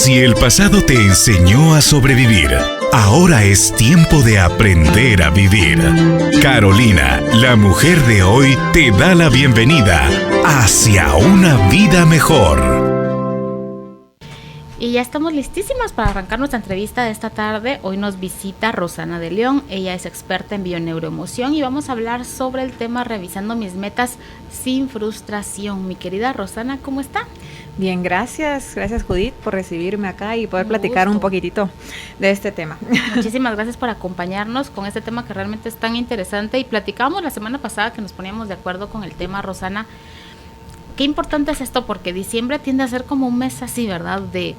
Si el pasado te enseñó a sobrevivir, ahora es tiempo de aprender a vivir. Carolina, la mujer de hoy, te da la bienvenida hacia una vida mejor. Y ya estamos listísimas para arrancar nuestra entrevista de esta tarde. Hoy nos visita Rosana de León. Ella es experta en bioneuroemoción y vamos a hablar sobre el tema revisando mis metas sin frustración. Mi querida Rosana, ¿cómo está? Bien, gracias Judith por recibirme acá y poder platicar un poquitito de este tema. Muchísimas gracias por acompañarnos con este tema que realmente es tan interesante, y platicábamos la semana pasada que nos poníamos de acuerdo con el tema, Rosana. Qué importante es esto, porque diciembre tiende a ser como un mes así, ¿verdad? De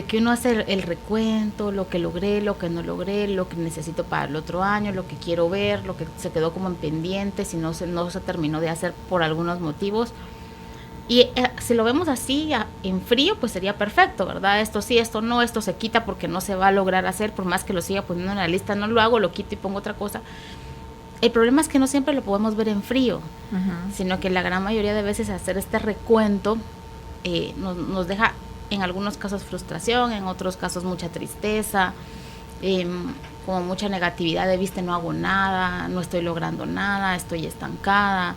que uno hace el recuento, lo que logré, lo que no logré, lo que necesito para el otro año, lo que quiero ver, lo que se quedó como en pendiente, si no se terminó de hacer por algunos motivos. Y si lo vemos así en frío, pues sería perfecto, ¿verdad? Esto sí, esto no, esto se quita porque no se va a lograr hacer, por más que lo siga poniendo en la lista, no lo hago, lo quito y pongo otra cosa. El problema es que no siempre lo podemos ver en frío, sino que la gran mayoría de veces hacer este recuento nos deja en algunos casos frustración, en otros casos mucha tristeza, como mucha negatividad de viste, no hago nada, no estoy logrando nada, estoy estancada,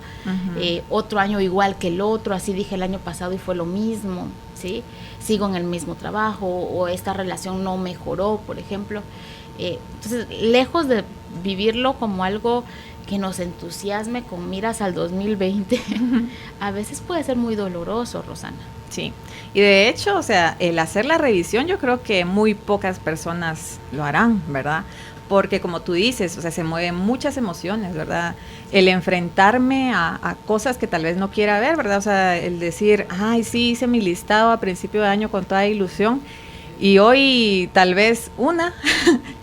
otro año igual que el otro, así dije el año pasado y fue lo mismo, ¿sí? Sigo en el mismo trabajo, o esta relación no mejoró, por ejemplo. Entonces, lejos de vivirlo como algo que nos entusiasme con miras al 2020, a veces puede ser muy doloroso, Rosana. Sí, y de hecho, o sea, el hacer la revisión, yo creo que muy pocas personas lo harán, ¿verdad? Porque como tú dices, o sea, se mueven muchas emociones, ¿verdad? El enfrentarme a cosas que tal vez no quiera ver, ¿verdad? O sea, el decir, ay, sí, hice mi listado a principio de año con toda ilusión, y hoy tal vez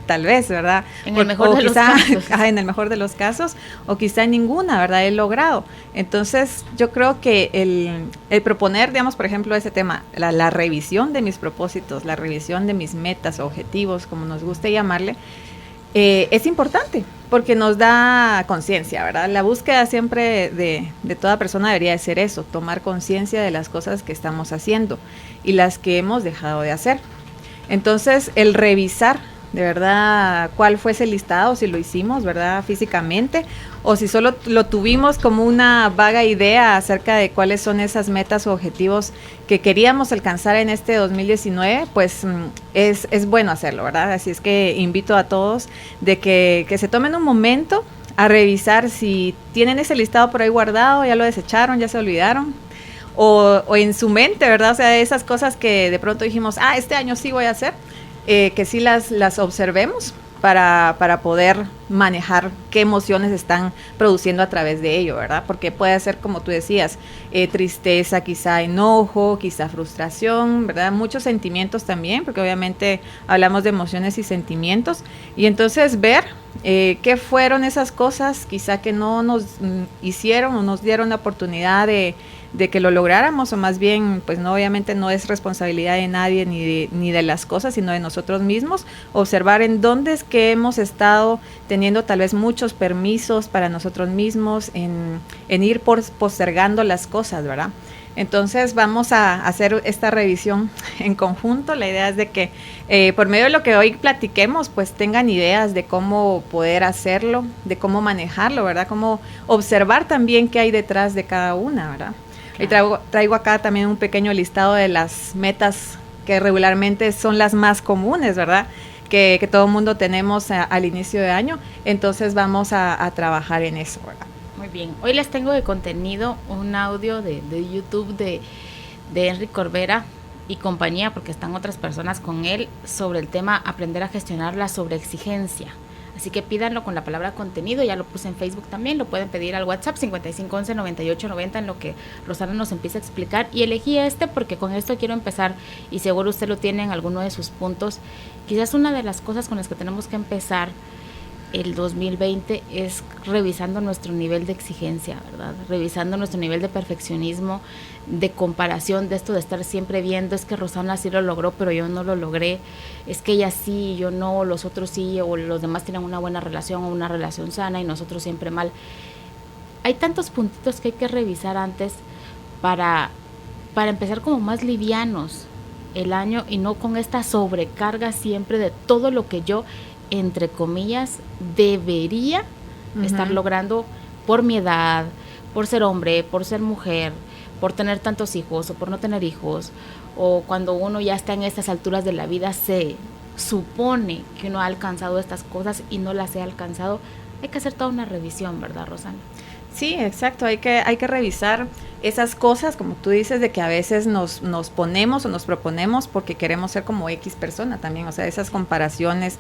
tal vez, ¿verdad? En el mejor de los casos. En el mejor de los casos, o quizá ninguna, ¿verdad? He logrado. Entonces, yo creo que el proponer, digamos, por ejemplo, ese tema, la revisión de mis propósitos, la revisión de mis metas, objetivos, como nos guste llamarle, es importante, porque nos da conciencia, ¿verdad? La búsqueda siempre de toda persona debería de ser eso, tomar conciencia de las cosas que estamos haciendo y las que hemos dejado de hacer. Entonces, el revisar de verdad cuál fue ese listado, si lo hicimos, ¿verdad? Físicamente, o si solo lo tuvimos como una vaga idea acerca de cuáles son esas metas o objetivos que queríamos alcanzar en este 2019, pues es bueno hacerlo, ¿verdad? Así es que invito a todos de que se tomen un momento a revisar si tienen ese listado por ahí guardado, ya lo desecharon, ya se olvidaron, o en su mente, ¿verdad? O sea, esas cosas que de pronto dijimos, este año sí voy a hacer, que sí las observemos para poder manejar qué emociones están produciendo a través de ello, ¿verdad? Porque puede ser, como tú decías, tristeza, quizá enojo, quizá frustración, ¿verdad? Muchos sentimientos también, porque obviamente hablamos de emociones y sentimientos, y entonces ver qué fueron esas cosas quizá que no nos hicieron o nos dieron la oportunidad de que lo lográramos, o más bien, pues no, obviamente no es responsabilidad de nadie ni de las cosas, sino de nosotros mismos, observar en dónde es que hemos estado teniendo tal vez muchos permisos para nosotros mismos, en ir postergando las cosas, ¿verdad? Entonces vamos a hacer esta revisión en conjunto. La idea es de que por medio de lo que hoy platiquemos, pues tengan ideas de cómo poder hacerlo, de cómo manejarlo, ¿verdad? Cómo observar también qué hay detrás de cada una, ¿verdad? Y traigo acá también un pequeño listado de las metas que regularmente son las más comunes, ¿verdad? Que todo el mundo tenemos al inicio de año. Entonces vamos a trabajar en eso, ¿verdad? Muy bien. Hoy les tengo de contenido un audio de YouTube de Enrique Corbera y compañía, porque están otras personas con él, sobre el tema aprender a gestionar la sobreexigencia. Así que pídanlo con la palabra contenido, ya lo puse en Facebook también, lo pueden pedir al WhatsApp 5511-9890 en lo que Rosana nos empieza a explicar. Y elegí porque con esto quiero empezar, y seguro usted lo tiene en alguno de sus puntos. Quizás una de las cosas con las que tenemos que empezar el 2020 es revisando nuestro nivel de exigencia, ¿verdad? Revisando nuestro nivel de perfeccionismo, de comparación, de esto de estar siempre viendo, es que Rosana sí lo logró, pero yo no lo logré, es que ella sí, yo no, los otros sí, o los demás tienen una buena relación o una relación sana y nosotros siempre mal. Hay tantos puntitos que hay que revisar antes para empezar como más livianos el año y no con esta sobrecarga siempre de todo lo que yo, entre comillas, debería estar logrando por mi edad, por ser hombre, por ser mujer, por tener tantos hijos o por no tener hijos, o cuando uno ya está en estas alturas de la vida se supone que uno ha alcanzado estas cosas y no las he alcanzado. Hay que hacer toda una revisión, ¿verdad, Rosana? Sí, exacto, hay que revisar esas cosas, como tú dices, de que a veces nos ponemos o nos proponemos porque queremos ser como X persona también, o sea, esas comparaciones,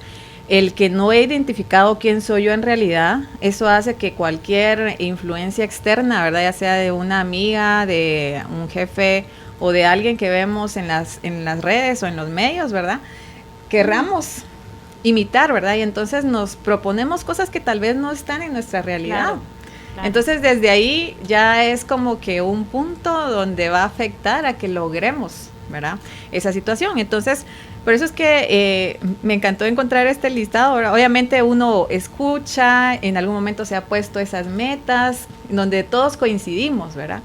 el que no he identificado quién soy yo en realidad, eso hace que cualquier influencia externa, ¿verdad? Ya sea de una amiga, de un jefe o de alguien que vemos en las redes o en los medios, ¿verdad? Querramos imitar, ¿verdad? Y entonces nos proponemos cosas que tal vez no están en nuestra realidad. Claro. Entonces desde ahí ya es como que un punto donde va a afectar a que logremos, ¿verdad? Esa situación. Entonces, por eso es que me encantó encontrar este listado, ¿verdad? Obviamente uno escucha, en algún momento se ha puesto esas metas, donde todos coincidimos, ¿verdad?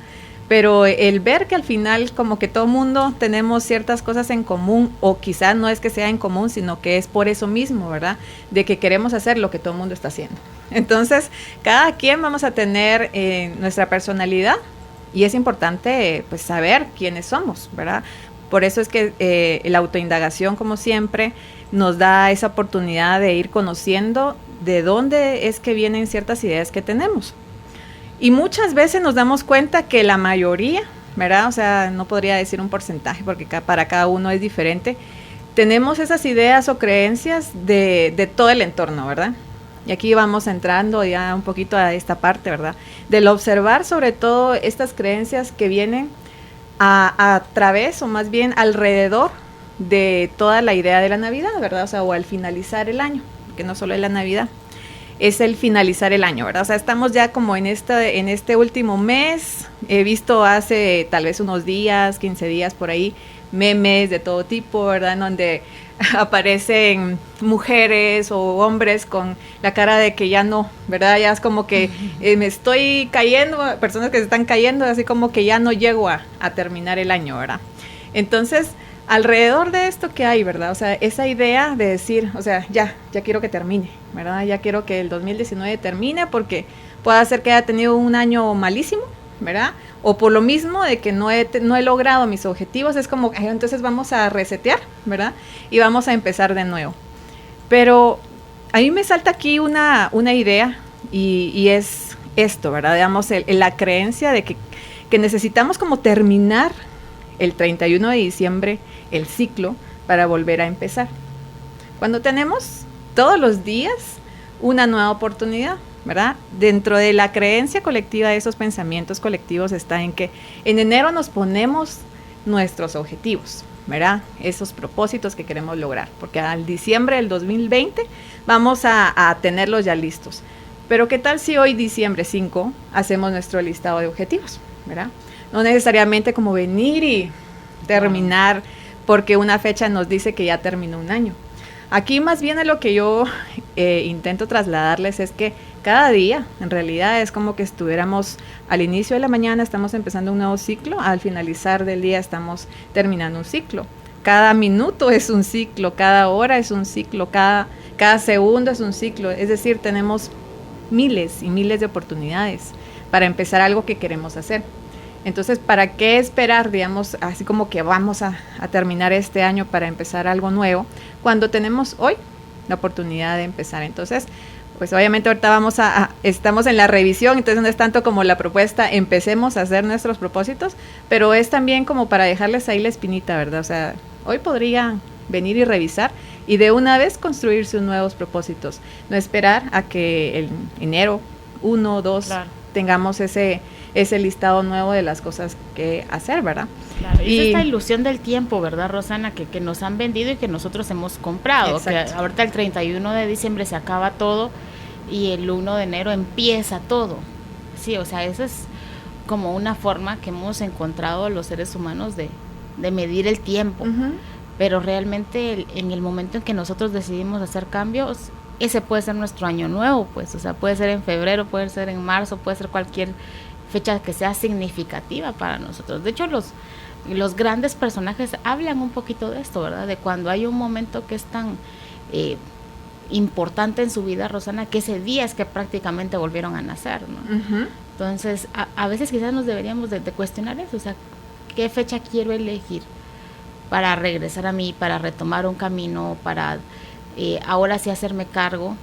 Pero el ver que al final como que todo mundo tenemos ciertas cosas en común, o quizás no es que sea en común, sino que es por eso mismo, ¿verdad? De que queremos hacer lo que todo el mundo está haciendo. Entonces, cada quien vamos a tener nuestra personalidad y es importante pues saber quiénes somos, ¿verdad? Por eso es que la autoindagación, como siempre, nos da esa oportunidad de ir conociendo de dónde es que vienen ciertas ideas que tenemos. Y muchas veces nos damos cuenta que la mayoría, ¿verdad? O sea, no podría decir un porcentaje porque para cada uno es diferente. Tenemos esas ideas o creencias de todo el entorno, ¿verdad? Y aquí vamos entrando ya un poquito a esta parte, ¿verdad? Del observar sobre todo estas creencias que vienen a través o más bien alrededor de toda la idea de la Navidad, ¿verdad? O sea, o al finalizar el año, porque no solo es la Navidad, es el finalizar el año, ¿verdad? O sea, estamos ya como en este último mes. He visto hace tal vez unos días, 15 días por ahí, memes de todo tipo, ¿verdad? En donde aparecen mujeres o hombres con la cara de que ya no, ¿verdad? Ya es como que me estoy cayendo, personas que se están cayendo, así como que ya no llego a terminar el año, ¿verdad? Entonces, alrededor de esto que hay, ¿verdad? O sea, esa idea de decir, o sea, ya quiero que termine, ¿verdad? Ya quiero que el 2019 termine porque puede ser que haya tenido un año malísimo, ¿verdad? O por lo mismo de que no he logrado mis objetivos, es como, entonces vamos a resetear, ¿verdad? Y vamos a empezar de nuevo. Pero a mí me salta aquí una idea y es esto, ¿verdad? Digamos, la creencia de que necesitamos como terminar el 31 de diciembre el ciclo para volver a empezar. Cuando tenemos todos los días una nueva oportunidad, ¿verdad? Dentro de la creencia colectiva de esos pensamientos colectivos está en que en enero nos ponemos nuestros objetivos, ¿verdad? Esos propósitos que queremos lograr, porque al diciembre del 2020 vamos a tenerlos ya listos. Pero ¿qué tal si hoy, diciembre 5, hacemos nuestro listado de objetivos, ¿verdad? No necesariamente como venir y terminar porque una fecha nos dice que ya terminó un año. Aquí más bien a lo que yo intento trasladarles es que cada día, en realidad, es como que estuviéramos al inicio de la mañana, estamos empezando un nuevo ciclo, al finalizar del día estamos terminando un ciclo. Cada minuto es un ciclo, cada hora es un ciclo, cada segundo es un ciclo. Es decir, tenemos miles y miles de oportunidades para empezar algo que queremos hacer. Entonces, ¿para qué esperar, digamos, así como que vamos a terminar este año para empezar algo nuevo, cuando tenemos hoy la oportunidad de empezar? Entonces, pues obviamente ahorita estamos en la revisión, entonces no es tanto como la propuesta, empecemos a hacer nuestros propósitos, pero es también como para dejarles ahí la espinita, ¿verdad? O sea, hoy podría venir y revisar y de una vez construir sus nuevos propósitos, no esperar a que el enero 1, 2 claro, tengamos ese listado nuevo de las cosas que hacer, ¿verdad? Claro, y es esta ilusión del tiempo, ¿verdad, Rosana? Que nos han vendido y que nosotros hemos comprado. Exacto. Que ahorita el 31 de diciembre se acaba todo y el 1 de enero empieza todo. Sí, o sea, esa es como una forma que hemos encontrado los seres humanos de medir el tiempo. Uh-huh. Pero realmente en el momento en que nosotros decidimos hacer cambios, ese puede ser nuestro año nuevo, pues. O sea, puede ser en febrero, puede ser en marzo, puede ser cualquier fecha que sea significativa para nosotros. De hecho, los los grandes personajes hablan un poquito de esto, ¿verdad? De cuando hay un momento que es tan importante en su vida, Rosana, que ese día es que prácticamente volvieron a nacer, ¿no? Uh-huh. Entonces, a veces quizás nos deberíamos de cuestionar eso, o sea, ¿qué fecha quiero elegir para regresar a mí, para retomar un camino, para ahora sí hacerme cargo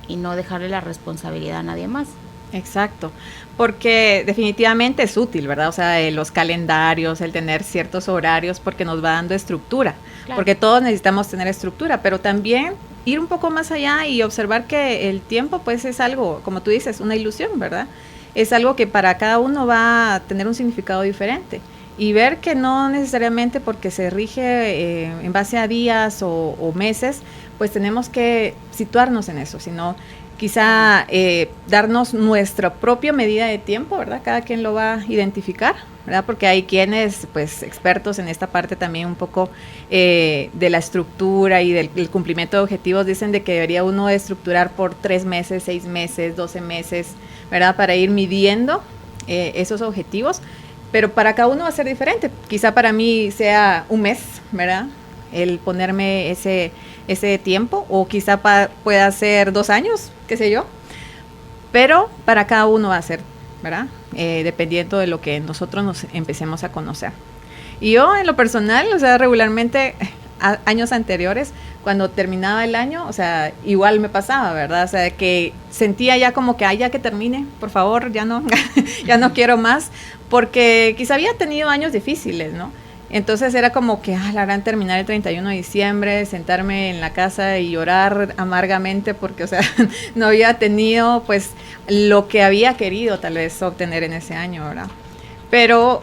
y no dejarle la responsabilidad a nadie más? Exacto, porque definitivamente es útil, ¿verdad? O sea, los calendarios, el tener ciertos horarios, porque nos va dando estructura, claro. Porque todos necesitamos tener estructura, pero también ir un poco más allá y observar que el tiempo pues es algo, como tú dices, una ilusión, ¿verdad? Es algo que para cada uno va a tener un significado diferente y ver que no necesariamente porque se rige en base a días o meses, pues tenemos que situarnos en eso, sino quizá darnos nuestra propia medida de tiempo, ¿verdad? Cada quien lo va a identificar, ¿verdad? Porque hay quienes, pues, expertos en esta parte también un poco de la estructura y del cumplimiento de objetivos, dicen de que debería uno estructurar por 3 meses, 6 meses, 12 meses, ¿verdad? Para ir midiendo esos objetivos, pero para cada uno va a ser diferente. Quizá para mí sea un mes, ¿verdad? El ponerme ese tiempo, o quizá pueda ser 2 años, qué sé yo, pero para cada uno va a ser, ¿verdad? Dependiendo de lo que nosotros nos empecemos a conocer. Y yo en lo personal, o sea, regularmente años anteriores, cuando terminaba el año, o sea, igual me pasaba, ¿verdad? O sea, que sentía ya como que, ya que termine, por favor, ya no ya no quiero más, porque quizá había tenido años difíciles, ¿no? Entonces era como que, la harán terminar el 31 de diciembre, sentarme en la casa y llorar amargamente porque, o sea, no había tenido, pues, lo que había querido tal vez obtener en ese año, ¿verdad? Pero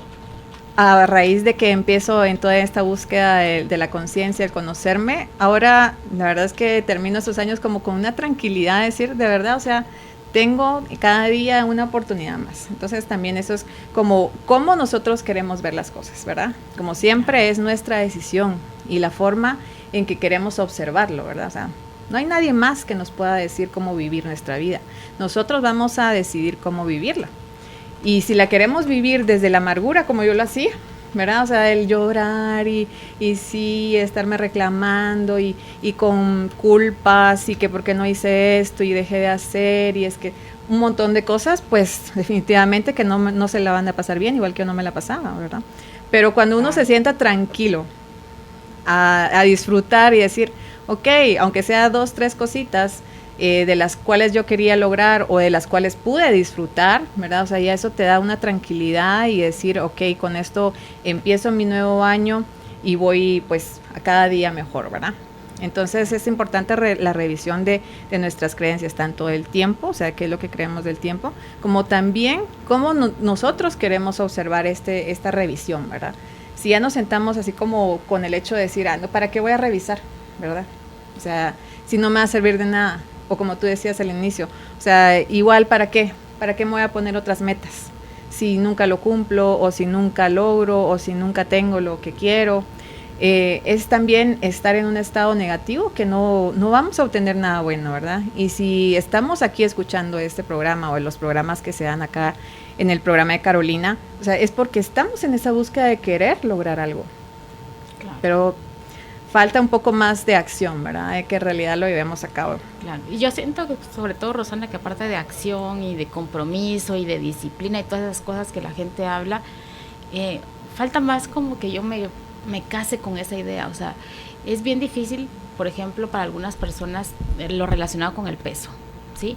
a raíz de que empiezo en toda esta búsqueda de la conciencia, el conocerme, ahora la verdad es que termino estos años como con una tranquilidad de decir, de verdad, o sea, tengo cada día una oportunidad más. Entonces también eso es como cómo nosotros queremos ver las cosas, ¿verdad? Como siempre es nuestra decisión y la forma en que queremos observarlo, ¿verdad? O sea, no hay nadie más que nos pueda decir cómo vivir nuestra vida. Nosotros vamos a decidir cómo vivirla. Y si la queremos vivir desde la amargura, como yo lo hacía, ¿verdad? O sea, el llorar y sí, estarme reclamando y con culpas y que por qué no hice esto y dejé de hacer y es que un montón de cosas, pues definitivamente que no se la van a pasar bien, igual que yo no me la pasaba, ¿verdad? Pero cuando uno se sienta tranquilo a disfrutar y decir, ok, aunque sea 2, 3 cositas de las cuales yo quería lograr o de las cuales pude disfrutar, ¿verdad? O sea, ya eso te da una tranquilidad y decir, ok, con esto empiezo mi nuevo año y voy pues a cada día mejor, ¿verdad? Entonces es importante la revisión de nuestras creencias, tanto del tiempo, o sea, qué es lo que creemos del tiempo, como también cómo nosotros queremos observar esta revisión, ¿verdad? Si ya nos sentamos así como con el hecho de decir, no, ¿para qué voy a revisar, verdad? O sea, si no me va a servir de nada. O como tú decías al inicio, o sea, igual, ¿para qué? ¿Para qué me voy a poner otras metas? Si nunca lo cumplo, o si nunca logro, o si nunca tengo lo que quiero. Es también estar en un estado negativo que no vamos a obtener nada bueno, ¿verdad? Y si estamos aquí escuchando este programa o los programas que se dan acá en el programa de Carolina, o sea, es porque estamos en esa búsqueda de querer lograr algo. Claro. Pero falta un poco más de acción, ¿verdad? De que en realidad lo llevemos a cabo. Claro, y yo siento que sobre todo, Rosana, que aparte de acción y de compromiso y de disciplina y todas esas cosas que la gente habla, falta más como que yo me case con esa idea. O sea, es bien difícil, por ejemplo, para algunas personas lo relacionado con el peso, ¿sí?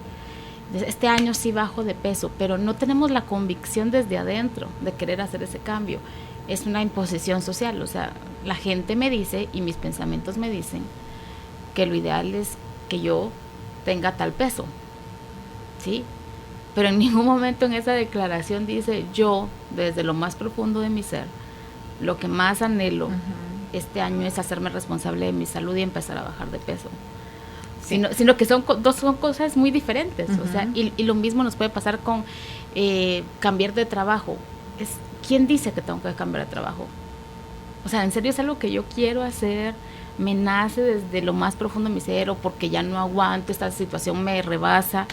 Este año sí bajo de peso, pero no tenemos la convicción desde adentro de querer hacer ese cambio. Es una imposición social, o sea, la gente me dice y mis pensamientos me dicen que lo ideal es que yo tenga tal peso, ¿sí? Pero en ningún momento en esa declaración dice yo, desde lo más profundo de mi ser, lo que más anhelo este año es hacerme responsable de mi salud y empezar a bajar de peso. Sí. Sino que son cosas muy diferentes, o sea, y lo mismo nos puede pasar con cambiar de trabajo. ¿Quién dice que tengo que cambiar de trabajo? O sea, en serio es algo que yo quiero hacer, me nace desde lo más profundo de mi ser, o porque ya no aguanto, esta situación me rebasa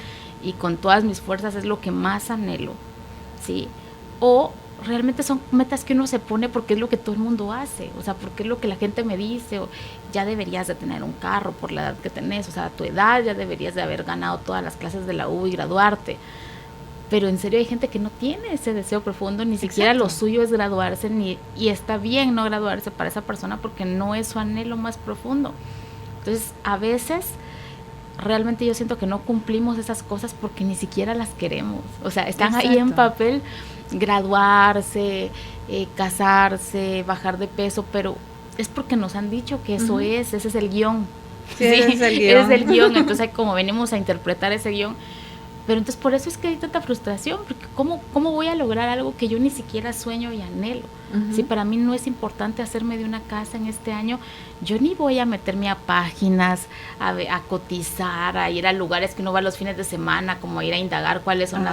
y con todas mis fuerzas es lo que más anhelo, ¿sí? O realmente son metas que uno se pone porque es lo que todo el mundo hace, o sea, porque es lo que la gente me dice, o ya deberías de tener un carro por la edad que tenés, o sea, a tu edad ya deberías de haber ganado todas las clases de la U y graduarte. Pero en serio hay gente que no tiene ese deseo profundo, ni siquiera lo suyo es graduarse, y está bien no graduarse para esa persona porque no es su anhelo más profundo. Entonces, a veces realmente yo siento que no cumplimos esas cosas porque ni siquiera las queremos. O sea, están ahí en papel, graduarse, casarse, bajar de peso, pero es porque nos han dicho que eso ese es el guión. Sí, ese es el guión. Es el guión, entonces como venimos a interpretar ese guión. Pero entonces por eso es que hay tanta frustración, porque ¿cómo voy a lograr algo que yo ni siquiera sueño y anhelo? Si para mí no es importante hacerme de una casa en este año, yo ni voy a meterme a páginas, a cotizar, a ir a lugares que uno va los fines de semana, como a ir a indagar cuáles son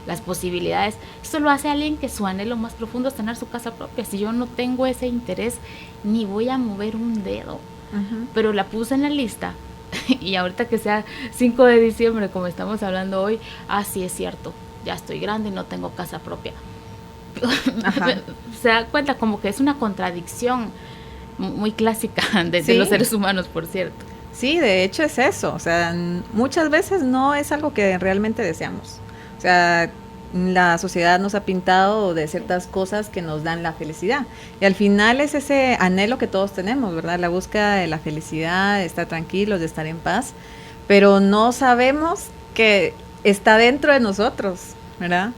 las posibilidades. Esto lo hace alguien que su anhelo más profundo es tener su casa propia. Si yo no tengo ese interés, ni voy a mover un dedo. Pero la puse en la lista. Y ahorita que sea 5 de diciembre, como estamos hablando hoy, sí es cierto, ya estoy grande y no tengo casa propia. Se da cuenta como que es una contradicción muy clásica de los seres humanos, por cierto. Sí, de hecho es eso, o sea, muchas veces no es algo que realmente deseamos. O sea, la sociedad nos ha pintado de ciertas cosas que nos dan la felicidad. Y al final es ese anhelo que todos tenemos, ¿verdad? La búsqueda de la felicidad, de estar tranquilos, de estar en paz. Pero no sabemos que está dentro de nosotros, ¿verdad?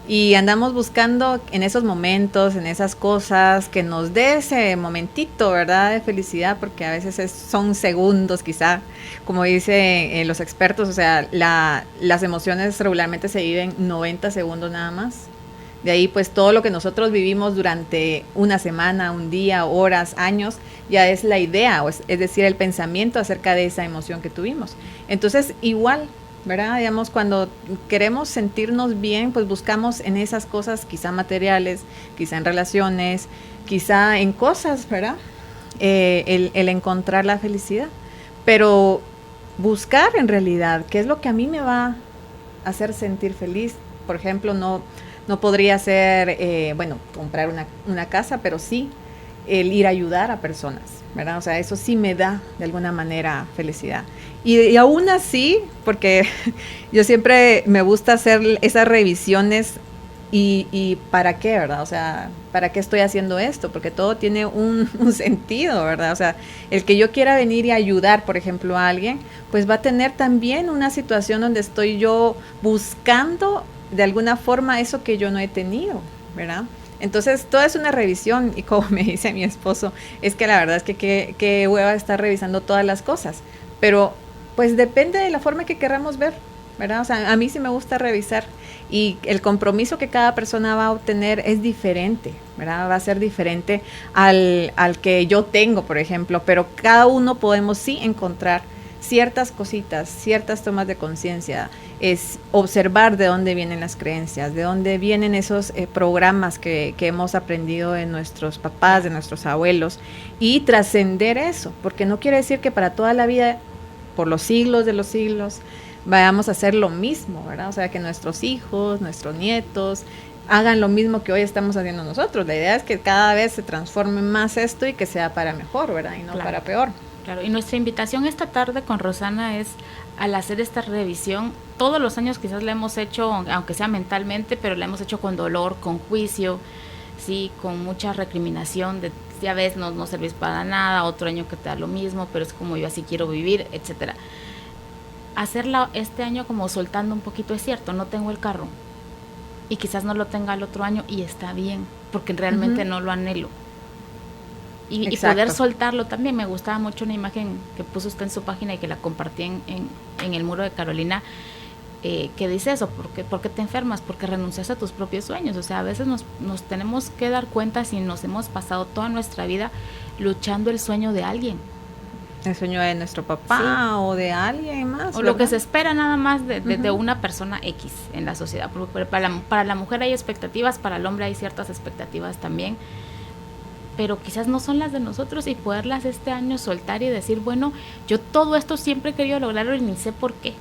Y andamos buscando en esos momentos, en esas cosas, que nos dé ese momentito, ¿verdad?, de felicidad, porque a veces son segundos quizá, como dicen los expertos, o sea, las emociones regularmente se viven 90 segundos nada más. De ahí pues todo lo que nosotros vivimos durante una semana, un día, horas, años, ya es la idea, es decir, el pensamiento acerca de esa emoción que tuvimos. Entonces igual, ¿verdad? Digamos, cuando queremos sentirnos bien, pues buscamos en esas cosas, quizá materiales, quizá en relaciones, quizá en cosas, ¿verdad? El encontrar la felicidad. Pero buscar en realidad qué es lo que a mí me va a hacer sentir feliz. Por ejemplo, no podría ser, comprar una casa, pero sí el ir a ayudar a personas, ¿verdad? O sea, eso sí me da de alguna manera felicidad. Y aún así, porque yo siempre me gusta hacer esas revisiones y ¿para qué, verdad? O sea, ¿para qué estoy haciendo esto? Porque todo tiene un sentido, ¿verdad? O sea, el que yo quiera venir y ayudar, por ejemplo, a alguien, pues va a tener también una situación donde estoy yo buscando de alguna forma eso que yo no he tenido, ¿verdad? Entonces, toda es una revisión, y como me dice mi esposo, es que la verdad es que qué hueva estar revisando todas las cosas, pero pues depende de la forma que queramos ver, ¿verdad? O sea, a mí sí me gusta revisar, y el compromiso que cada persona va a obtener es diferente, ¿verdad? Va a ser diferente al que yo tengo, por ejemplo, pero cada uno podemos sí encontrar ciertas cositas, ciertas tomas de conciencia, es observar de dónde vienen las creencias, de dónde vienen esos programas que hemos aprendido de nuestros papás, de nuestros abuelos, y trascender eso, porque no quiere decir que para toda la vida, por los siglos de los siglos, vayamos a hacer lo mismo, ¿verdad? O sea, que nuestros hijos, nuestros nietos hagan lo mismo que hoy estamos haciendo nosotros. La idea es que cada vez se transforme más esto y que sea para mejor, ¿verdad? Y no para peor. Claro, y nuestra invitación esta tarde con Rosana es, al hacer esta revisión, todos los años quizás la hemos hecho, aunque sea mentalmente, pero la hemos hecho con dolor, con juicio, sí, con mucha recriminación de, ya ves, no servís para nada, otro año que te da lo mismo, pero es como yo así quiero vivir, etcétera. Hacerla este año como soltando un poquito, es cierto, no tengo el carro, y quizás no lo tenga el otro año, y está bien, porque realmente no lo anhelo. Y poder soltarlo también. Me gustaba mucho una imagen que puso usted en su página y que la compartí en el muro de Carolina, que dice eso, ¿por qué te enfermas? Porque renuncias a tus propios sueños. O sea, a veces nos tenemos que dar cuenta si nos hemos pasado toda nuestra vida luchando el sueño de alguien. El sueño de nuestro papá o de alguien más. O ¿verdad? Lo que se espera nada más de una persona X en la sociedad. Porque para la mujer hay expectativas, para el hombre hay ciertas expectativas también, pero quizás no son las de nosotros, y poderlas este año soltar y decir, bueno, yo todo esto siempre he querido lograrlo y ni sé por qué.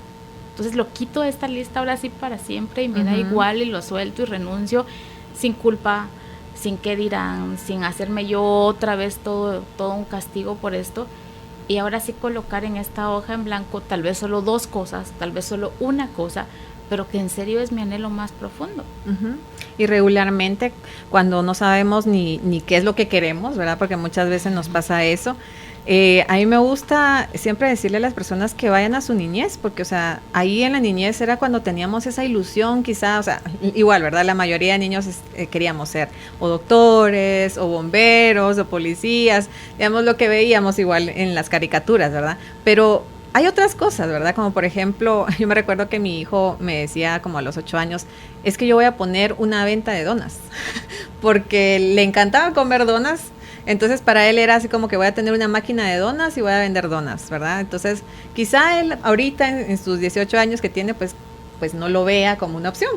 Entonces lo quito de esta lista ahora sí para siempre y me da igual, y lo suelto y renuncio sin culpa, sin qué dirán, sin hacerme yo otra vez todo un castigo por esto. Y ahora sí colocar en esta hoja en blanco tal vez solo 2 cosas, tal vez solo una cosa, pero que en serio es mi anhelo más profundo. Uh-huh. Y regularmente cuando no sabemos ni qué es lo que queremos, ¿verdad? Porque muchas veces nos pasa eso. A mí me gusta siempre decirle a las personas que vayan a su niñez, porque, o sea, ahí en la niñez era cuando teníamos esa ilusión, quizá, o sea, igual, ¿verdad? La mayoría de niños queríamos ser o doctores, o bomberos, o policías, digamos lo que veíamos igual en las caricaturas, ¿verdad? Pero hay otras cosas, ¿verdad? Como por ejemplo, yo me recuerdo que mi hijo me decía como a los 8 años, es que yo voy a poner una venta de donas, porque le encantaba comer donas. Entonces para él era así como que voy a tener una máquina de donas y voy a vender donas, ¿verdad? Entonces quizá él ahorita en sus 18 años que tiene, pues no lo vea como una opción.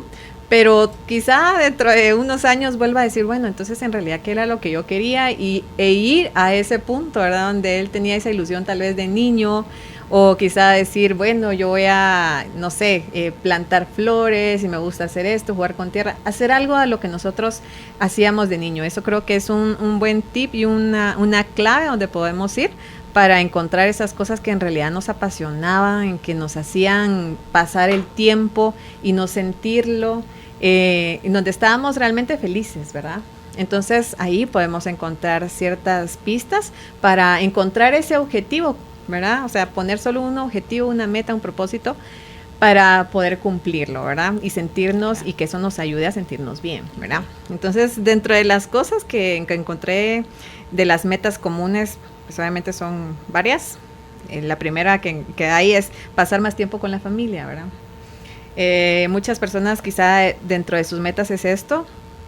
Pero quizá dentro de unos años vuelva a decir, bueno, entonces en realidad qué era lo que yo quería e ir a ese punto, ¿verdad? Donde él tenía esa ilusión tal vez de niño, o quizá decir, bueno, yo voy a, no sé, plantar flores y me gusta hacer esto, jugar con tierra, hacer algo a lo que nosotros hacíamos de niño. Eso creo que es un buen tip y una clave donde podemos ir para encontrar esas cosas que en realidad nos apasionaban, que nos hacían pasar el tiempo y no sentirlo, y donde estábamos realmente felices, ¿verdad? Entonces ahí podemos encontrar ciertas pistas para encontrar ese objetivo, ¿verdad? O sea, poner solo un objetivo, una meta, un propósito para poder cumplirlo, ¿verdad? Y sentirnos, y que eso nos ayude a sentirnos bien, ¿verdad? Entonces, dentro de las cosas que encontré de las metas comunes, pues obviamente son varias. La primera que hay es pasar más tiempo con la familia, ¿verdad? Muchas personas quizá dentro de sus metas es esto.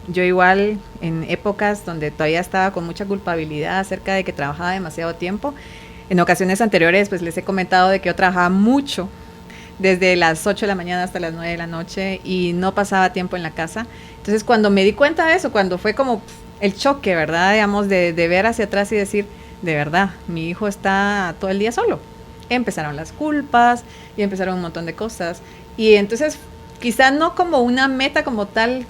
Yo igual en épocas donde todavía estaba con mucha culpabilidad acerca de que trabajaba demasiado tiempo. En ocasiones anteriores pues les he comentado de que yo trabajaba mucho, desde las 8 de la mañana hasta las 9 de la noche y no pasaba tiempo en la casa. Entonces cuando me di cuenta de eso, cuando fue como el choque, ¿verdad? Digamos, de ver hacia atrás y decir, de verdad, mi hijo está todo el día solo. Empezaron las culpas y empezaron un montón de cosas. Y entonces quizá no como una meta como tal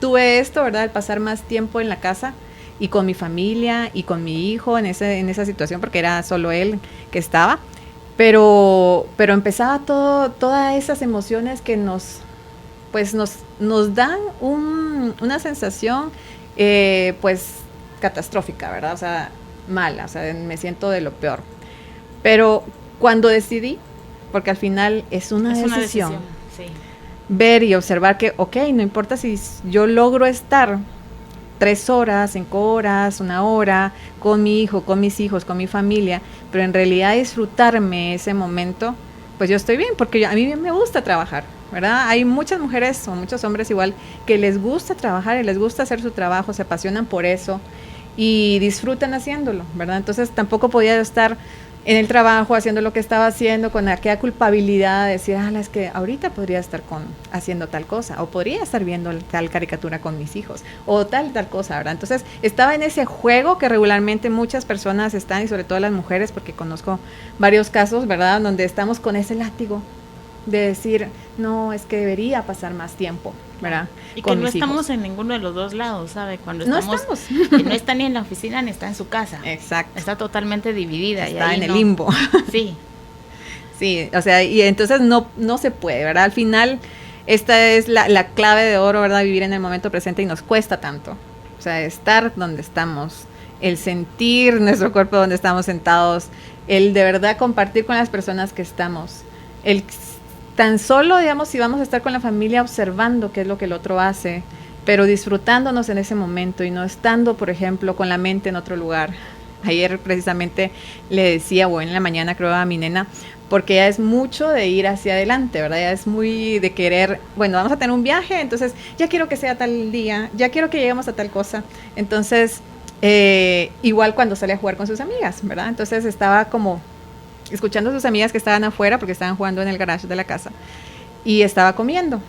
tuve esto, ¿verdad? El pasar más tiempo en la casa y con mi familia y con mi hijo en esa situación, porque era solo él que estaba, pero empezaba todas esas emociones que nos dan una sensación pues catastrófica, ¿verdad? O sea, mala, o sea, me siento de lo peor. Pero cuando decidí, porque al final es una decisión, sí. Ver y observar que, ok, no importa si yo logro estar 3 horas, 5 horas, 1 hora con mi hijo, con mis hijos, con mi familia, pero en realidad disfrutarme ese momento, pues yo estoy bien, porque a mí me gusta trabajar, ¿verdad? Hay muchas mujeres o muchos hombres igual que les gusta trabajar y les gusta hacer su trabajo, se apasionan por eso y disfrutan haciéndolo, ¿verdad? Entonces tampoco podía estar en el trabajo haciendo lo que estaba haciendo con aquella culpabilidad de decir, es que ahorita podría estar haciendo tal cosa, o podría estar viendo tal caricatura con mis hijos, o tal cosa, ¿verdad? Entonces estaba en ese juego que regularmente muchas personas están, y sobre todo las mujeres, porque conozco varios casos, ¿verdad?, donde estamos con ese látigo de decir, no, es que debería pasar más tiempo, ¿verdad? Y que no estamos en ninguno de los dos lados, ¿sabe? Cuando estamos, no está ni en la oficina ni está en su casa. Exacto. Está totalmente dividida. Está en el limbo. Sí. Sí, o sea, y entonces no se puede, ¿verdad? Al final, esta es la clave de oro, ¿verdad? Vivir en el momento presente y nos cuesta tanto. O sea, estar donde estamos, el sentir nuestro cuerpo donde estamos sentados, el de verdad compartir con las personas que estamos, el tan solo, digamos, si vamos a estar con la familia observando qué es lo que el otro hace, pero disfrutándonos en ese momento y no estando, por ejemplo, con la mente en otro lugar. Ayer precisamente le decía, o en la mañana creo a mi nena, porque ella es mucho de ir hacia adelante, ¿verdad? Ella es muy de querer, bueno, vamos a tener un viaje, entonces ya quiero que sea tal día, ya quiero que lleguemos a tal cosa. Entonces, igual cuando sale a jugar con sus amigas, ¿verdad? Entonces estaba como escuchando a sus amigas que estaban afuera porque estaban jugando en el garage de la casa y estaba comiendo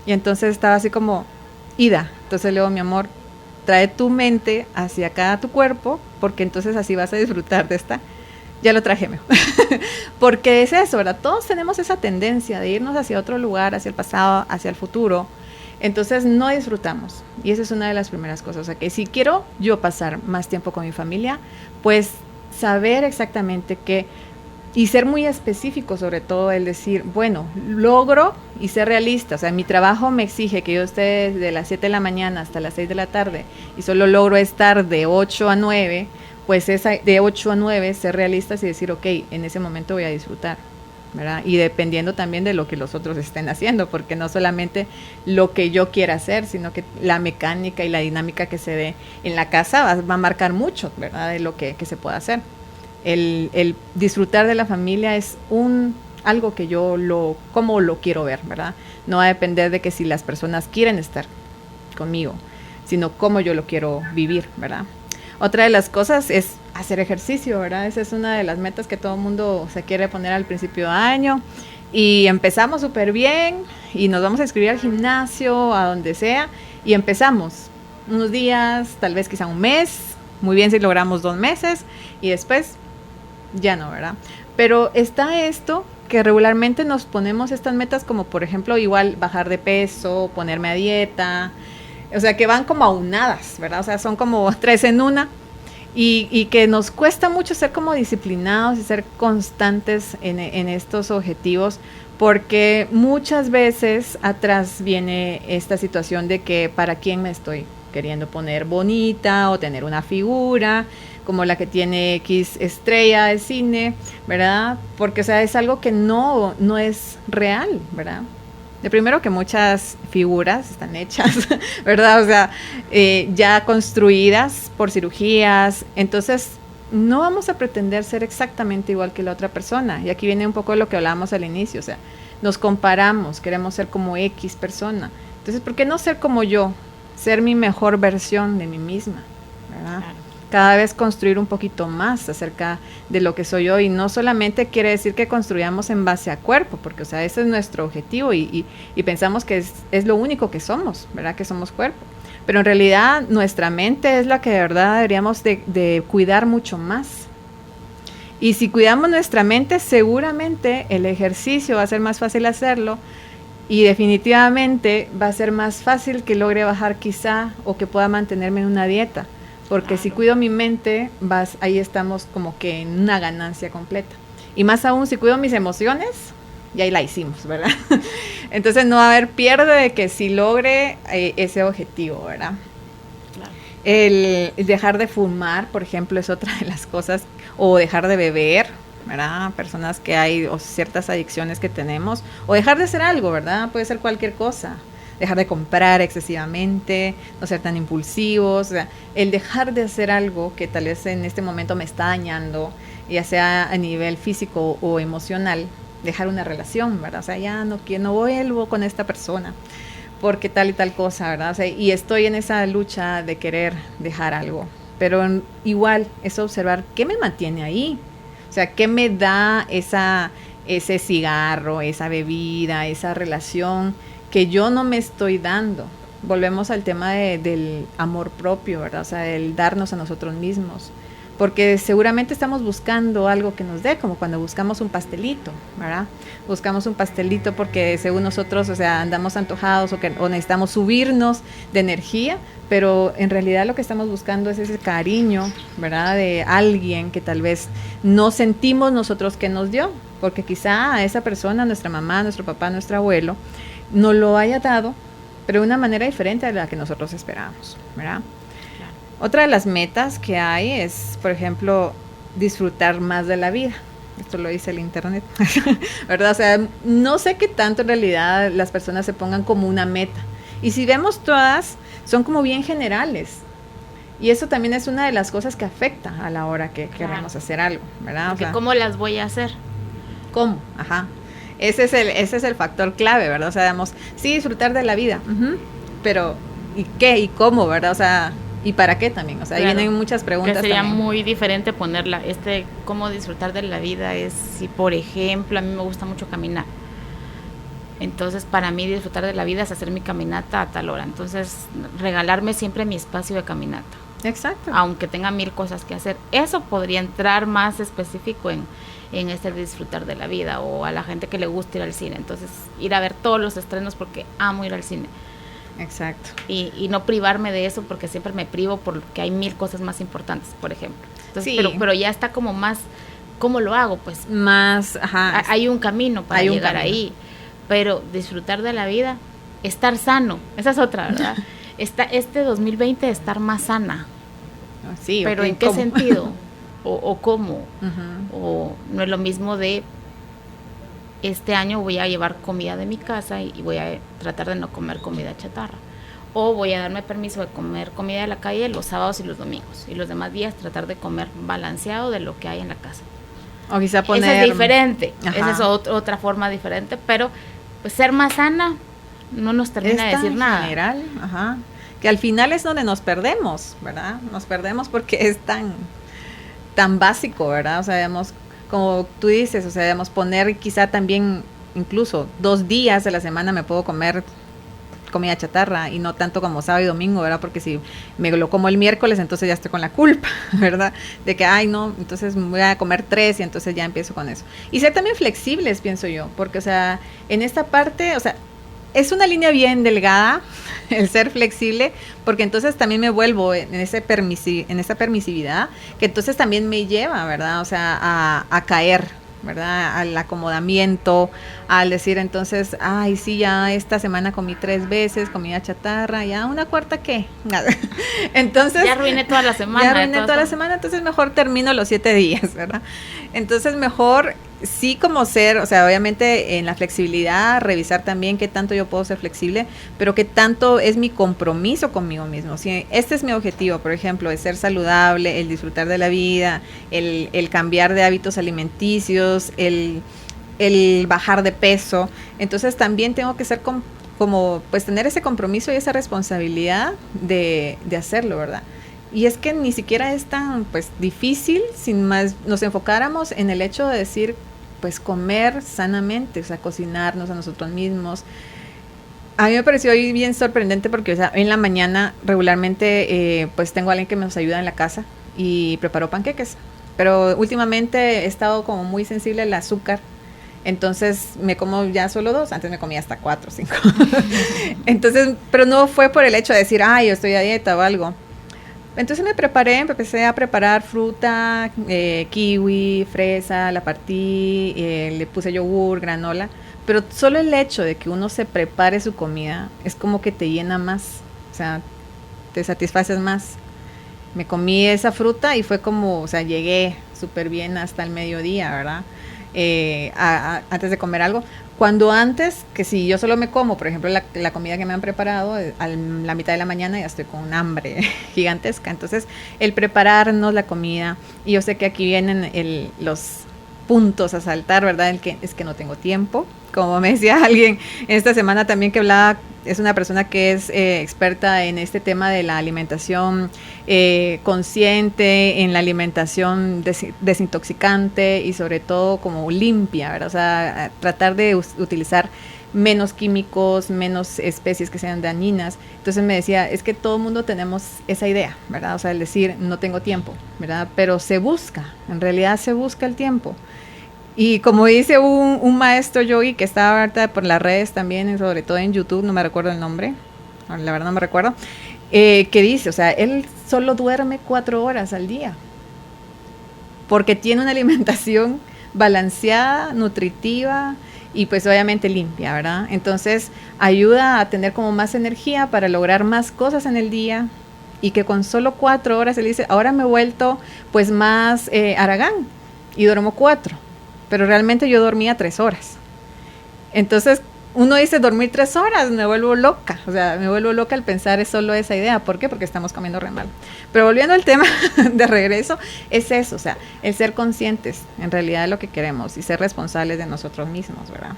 y entonces estaba así como ida, entonces le digo, mi amor, trae tu mente hacia acá tu cuerpo porque entonces así vas a disfrutar de esta. Ya lo traje mejor. Porque es eso, ¿verdad? Todos tenemos esa tendencia de irnos hacia otro lugar, hacia el pasado, hacia el futuro, Entonces no disfrutamos, y esa es una de las primeras cosas. O sea, que si quiero yo pasar más tiempo con mi familia, pues saber exactamente qué, y ser muy específico, sobre todo el decir, bueno, logro y ser realista. O sea, mi trabajo me exige que yo esté de las 7 de la mañana hasta las 6 de la tarde y solo logro estar de 8 a 9, pues de 8 a 9 ser realistas y decir, ok, en ese momento voy a disfrutar, ¿verdad? Y dependiendo también de lo que los otros estén haciendo, porque no solamente lo que yo quiera hacer, sino que la mecánica y la dinámica que se dé en la casa va a marcar mucho, ¿verdad? De lo que se pueda hacer. El disfrutar de la familia es algo que yo como lo quiero ver, ¿verdad? No va a depender de que si las personas quieren estar conmigo, sino cómo yo lo quiero vivir, ¿verdad? Otra de las cosas es hacer ejercicio, ¿verdad? Esa es una de las metas que todo el mundo se quiere poner al principio de año, y empezamos súper bien y nos vamos a inscribir al gimnasio, a donde sea, y empezamos unos días, tal vez quizá un mes, muy bien si logramos 2 meses, y después ya no, ¿verdad? Pero está esto que regularmente nos ponemos estas metas, como por ejemplo igual bajar de peso, ponerme a dieta, o sea, que van como aunadas, ¿verdad? O sea, son como 3 en una, y que nos cuesta mucho ser como disciplinados y ser constantes en estos objetivos, porque muchas veces atrás viene esta situación de que para quién me estoy queriendo poner bonita o tener una figura como la que tiene X estrella de cine, ¿verdad? Porque, o sea, es algo que no es real, ¿verdad? De primero que muchas figuras están hechas, ¿verdad? O sea, ya construidas por cirugías, entonces no vamos a pretender ser exactamente igual que la otra persona. Y aquí viene un poco de lo que hablábamos al inicio, o sea, nos comparamos, queremos ser como X persona. Entonces, ¿por qué no ser como yo? Ser mi mejor versión de mí misma, ¿verdad? Claro. Cada vez construir un poquito más acerca de lo que soy yo, y no solamente quiere decir que construyamos en base a cuerpo, porque, o sea, ese es nuestro objetivo y pensamos que es lo único que somos, ¿verdad? Que somos cuerpo. Pero en realidad nuestra mente es la que de verdad deberíamos de cuidar mucho más. Y si cuidamos nuestra mente, seguramente el ejercicio va a ser más fácil hacerlo, y definitivamente va a ser más fácil que logre bajar quizá, o que pueda mantenerme en una dieta. Porque claro, si cuido mi mente, ahí estamos como que en una ganancia completa. Y más aún, si cuido mis emociones, ya ahí la hicimos, ¿verdad? Entonces no va a haber pierde de que si logre ese objetivo, ¿verdad? Claro. El dejar de fumar, por ejemplo, es otra de las cosas, o dejar de beber, ¿verdad? Personas que hay, o ciertas adicciones que tenemos, o dejar de hacer algo, ¿verdad? Puede ser cualquier cosa. Dejar de comprar excesivamente, no ser tan impulsivos, o sea, el dejar de hacer algo que tal vez en este momento me está dañando, ya sea a nivel físico o emocional, dejar una relación, ¿verdad? O sea, ya no vuelvo con esta persona, porque tal y tal cosa, ¿verdad? O sea, y estoy en esa lucha de querer dejar algo, pero igual es observar qué me mantiene ahí, o sea, qué me da ese cigarro, esa bebida, esa relación que yo no me estoy dando. Volvemos al tema del amor propio, ¿verdad? O sea, el darnos a nosotros mismos. Porque seguramente estamos buscando algo que nos dé, como cuando buscamos un pastelito, ¿verdad? Buscamos un pastelito porque según nosotros, o sea, andamos antojados o necesitamos subirnos de energía, pero en realidad lo que estamos buscando es ese cariño, ¿verdad? De alguien que tal vez no sentimos nosotros que nos dio, porque quizá a esa persona, nuestra mamá, nuestro papá, nuestro abuelo, nos lo haya dado, pero de una manera diferente a la que nosotros esperábamos, ¿verdad? Claro. Otra de las metas que hay es, por ejemplo, disfrutar más de la vida. Esto lo dice el internet, ¿verdad? O sea, no sé qué tanto en realidad las personas se pongan como una meta. Y si vemos todas, son como bien generales. Y eso también es una de las cosas que afecta a la hora que queremos hacer algo, ¿verdad? Porque ¿cómo las voy a hacer? ¿Cómo? Ajá. Ese es el factor clave, ¿verdad? O sea, sí, disfrutar de la vida, pero ¿y qué? ¿Y cómo? ¿Verdad? O sea, ¿y para qué también? O sea, claro, ahí vienen muchas preguntas. Que sería también muy diferente ponerla, cómo disfrutar de la vida es si, por ejemplo, a mí me gusta mucho caminar. Entonces, para mí disfrutar de la vida es hacer mi caminata a tal hora. Entonces, regalarme siempre mi espacio de caminata. Exacto. Aunque tenga 1000 cosas que hacer. Eso podría entrar más específico en disfrutar de la vida, o a la gente que le gusta ir al cine. Entonces, ir a ver todos los estrenos porque amo ir al cine. Exacto. Y no privarme de eso porque siempre me privo porque hay 1000 cosas más importantes, por ejemplo. Entonces, Sí. pero ya está como más, ¿cómo lo hago? Pues Más, ajá. hay un camino para Hay un llegar camino. ahí, pero disfrutar de la vida, estar sano, esa es otra, ¿verdad? Este 2020 estar más sana, Sí, pero ok, ¿en qué ¿cómo? sentido? O cómo, Ujú. o no es lo mismo de este año voy a llevar comida de mi casa y voy a tratar de no comer comida chatarra, o voy a darme permiso de comer comida de la calle los sábados y los domingos, y los demás días tratar de comer balanceado de lo que hay en la casa. O quizá poner... Esa es diferente, Ajá. esa es otra forma diferente, pero pues ser más sana no nos termina de Esta decir en nada. general, ajá, que al final es donde nos perdemos, ¿verdad? Nos perdemos porque es tan básico, ¿verdad? O sea, digamos, como tú dices, o sea, digamos, poner quizá también, incluso 2 días de la semana me puedo comer comida chatarra y no tanto como sábado y domingo, ¿verdad? Porque si me lo como el miércoles, entonces ya estoy con la culpa, ¿verdad? De que, ay, no, entonces me voy a comer 3 y entonces ya empiezo con eso. Y ser también flexibles, pienso yo, porque, o sea, en esta parte, o sea, es una línea bien delgada el ser flexible, porque entonces también me vuelvo en esa permisividad, que entonces también me lleva, ¿verdad? O sea, a caer, ¿verdad? Al acomodamiento, al decir entonces, ay, sí, ya esta semana comí 3 veces, comida chatarra, ya una cuarta, ¿qué? Nada. Entonces... Ya arruiné toda la semana. Ya arruiné toda la semana, entonces mejor termino los 7 días, ¿verdad? Entonces mejor sí como ser, o sea, obviamente en la flexibilidad, revisar también qué tanto yo puedo ser flexible, pero qué tanto es mi compromiso conmigo mismo. Si este es mi objetivo, por ejemplo, el ser saludable, el disfrutar de la vida, el cambiar de hábitos alimenticios, el bajar de peso, entonces también tengo que ser como pues tener ese compromiso y esa responsabilidad de hacerlo, ¿verdad? Y es que ni siquiera es tan pues difícil, sin más nos enfocáramos en el hecho de decir, pues comer sanamente, o sea, cocinarnos a nosotros mismos. A mí me pareció hoy bien sorprendente porque, o sea, en la mañana regularmente pues tengo a alguien que nos ayuda en la casa y preparó panqueques, pero últimamente he estado como muy sensible al azúcar. Entonces me como ya solo 2, antes me comía hasta 4 o 5. Entonces, pero no fue por el hecho de decir, ay, yo estoy a dieta o algo. Entonces empecé a preparar fruta, kiwi, fresa, la partí, le puse yogur, granola. Pero solo el hecho de que uno se prepare su comida es como que te llena más, o sea, te satisfaces más. Me comí esa fruta y fue como, o sea, llegué súper bien hasta el mediodía, ¿verdad? Antes de comer algo, cuando antes, que si yo solo me como, por ejemplo, la comida que me han preparado, a la mitad de la mañana ya estoy con un hambre gigantesca. Entonces, el prepararnos la comida, y yo sé que aquí vienen los puntos a saltar, ¿verdad? Es que no tengo tiempo. Como me decía alguien esta semana también que hablaba, es una persona que es experta en este tema de la alimentación consciente, en la alimentación desintoxicante y sobre todo como limpia, ¿verdad? O sea, tratar de utilizar menos químicos, menos especies que sean dañinas. Entonces me decía, es que todo el mundo tenemos esa idea, ¿verdad? O sea, el decir, no tengo tiempo, ¿verdad? Pero se busca, en realidad se busca el tiempo. Y como dice un maestro yogi que estaba ahorita por las redes también, sobre todo en YouTube, no me recuerdo el nombre, la verdad no me recuerdo, que dice, o sea, él solo duerme 4 horas al día, porque tiene una alimentación balanceada, nutritiva y pues obviamente limpia, ¿verdad? Entonces ayuda a tener como más energía para lograr más cosas en el día, y que con solo 4 horas, él dice, ahora me he vuelto pues más haragán y duermo 4. Pero realmente yo dormía 3 horas. Entonces, uno dice, dormir 3 horas, me vuelvo loca. O sea, me vuelvo loca al pensar es solo esa idea. ¿Por qué? Porque estamos comiendo re mal. Pero volviendo al tema de regreso, es eso, o sea, el ser conscientes en realidad de lo que queremos y ser responsables de nosotros mismos, ¿verdad?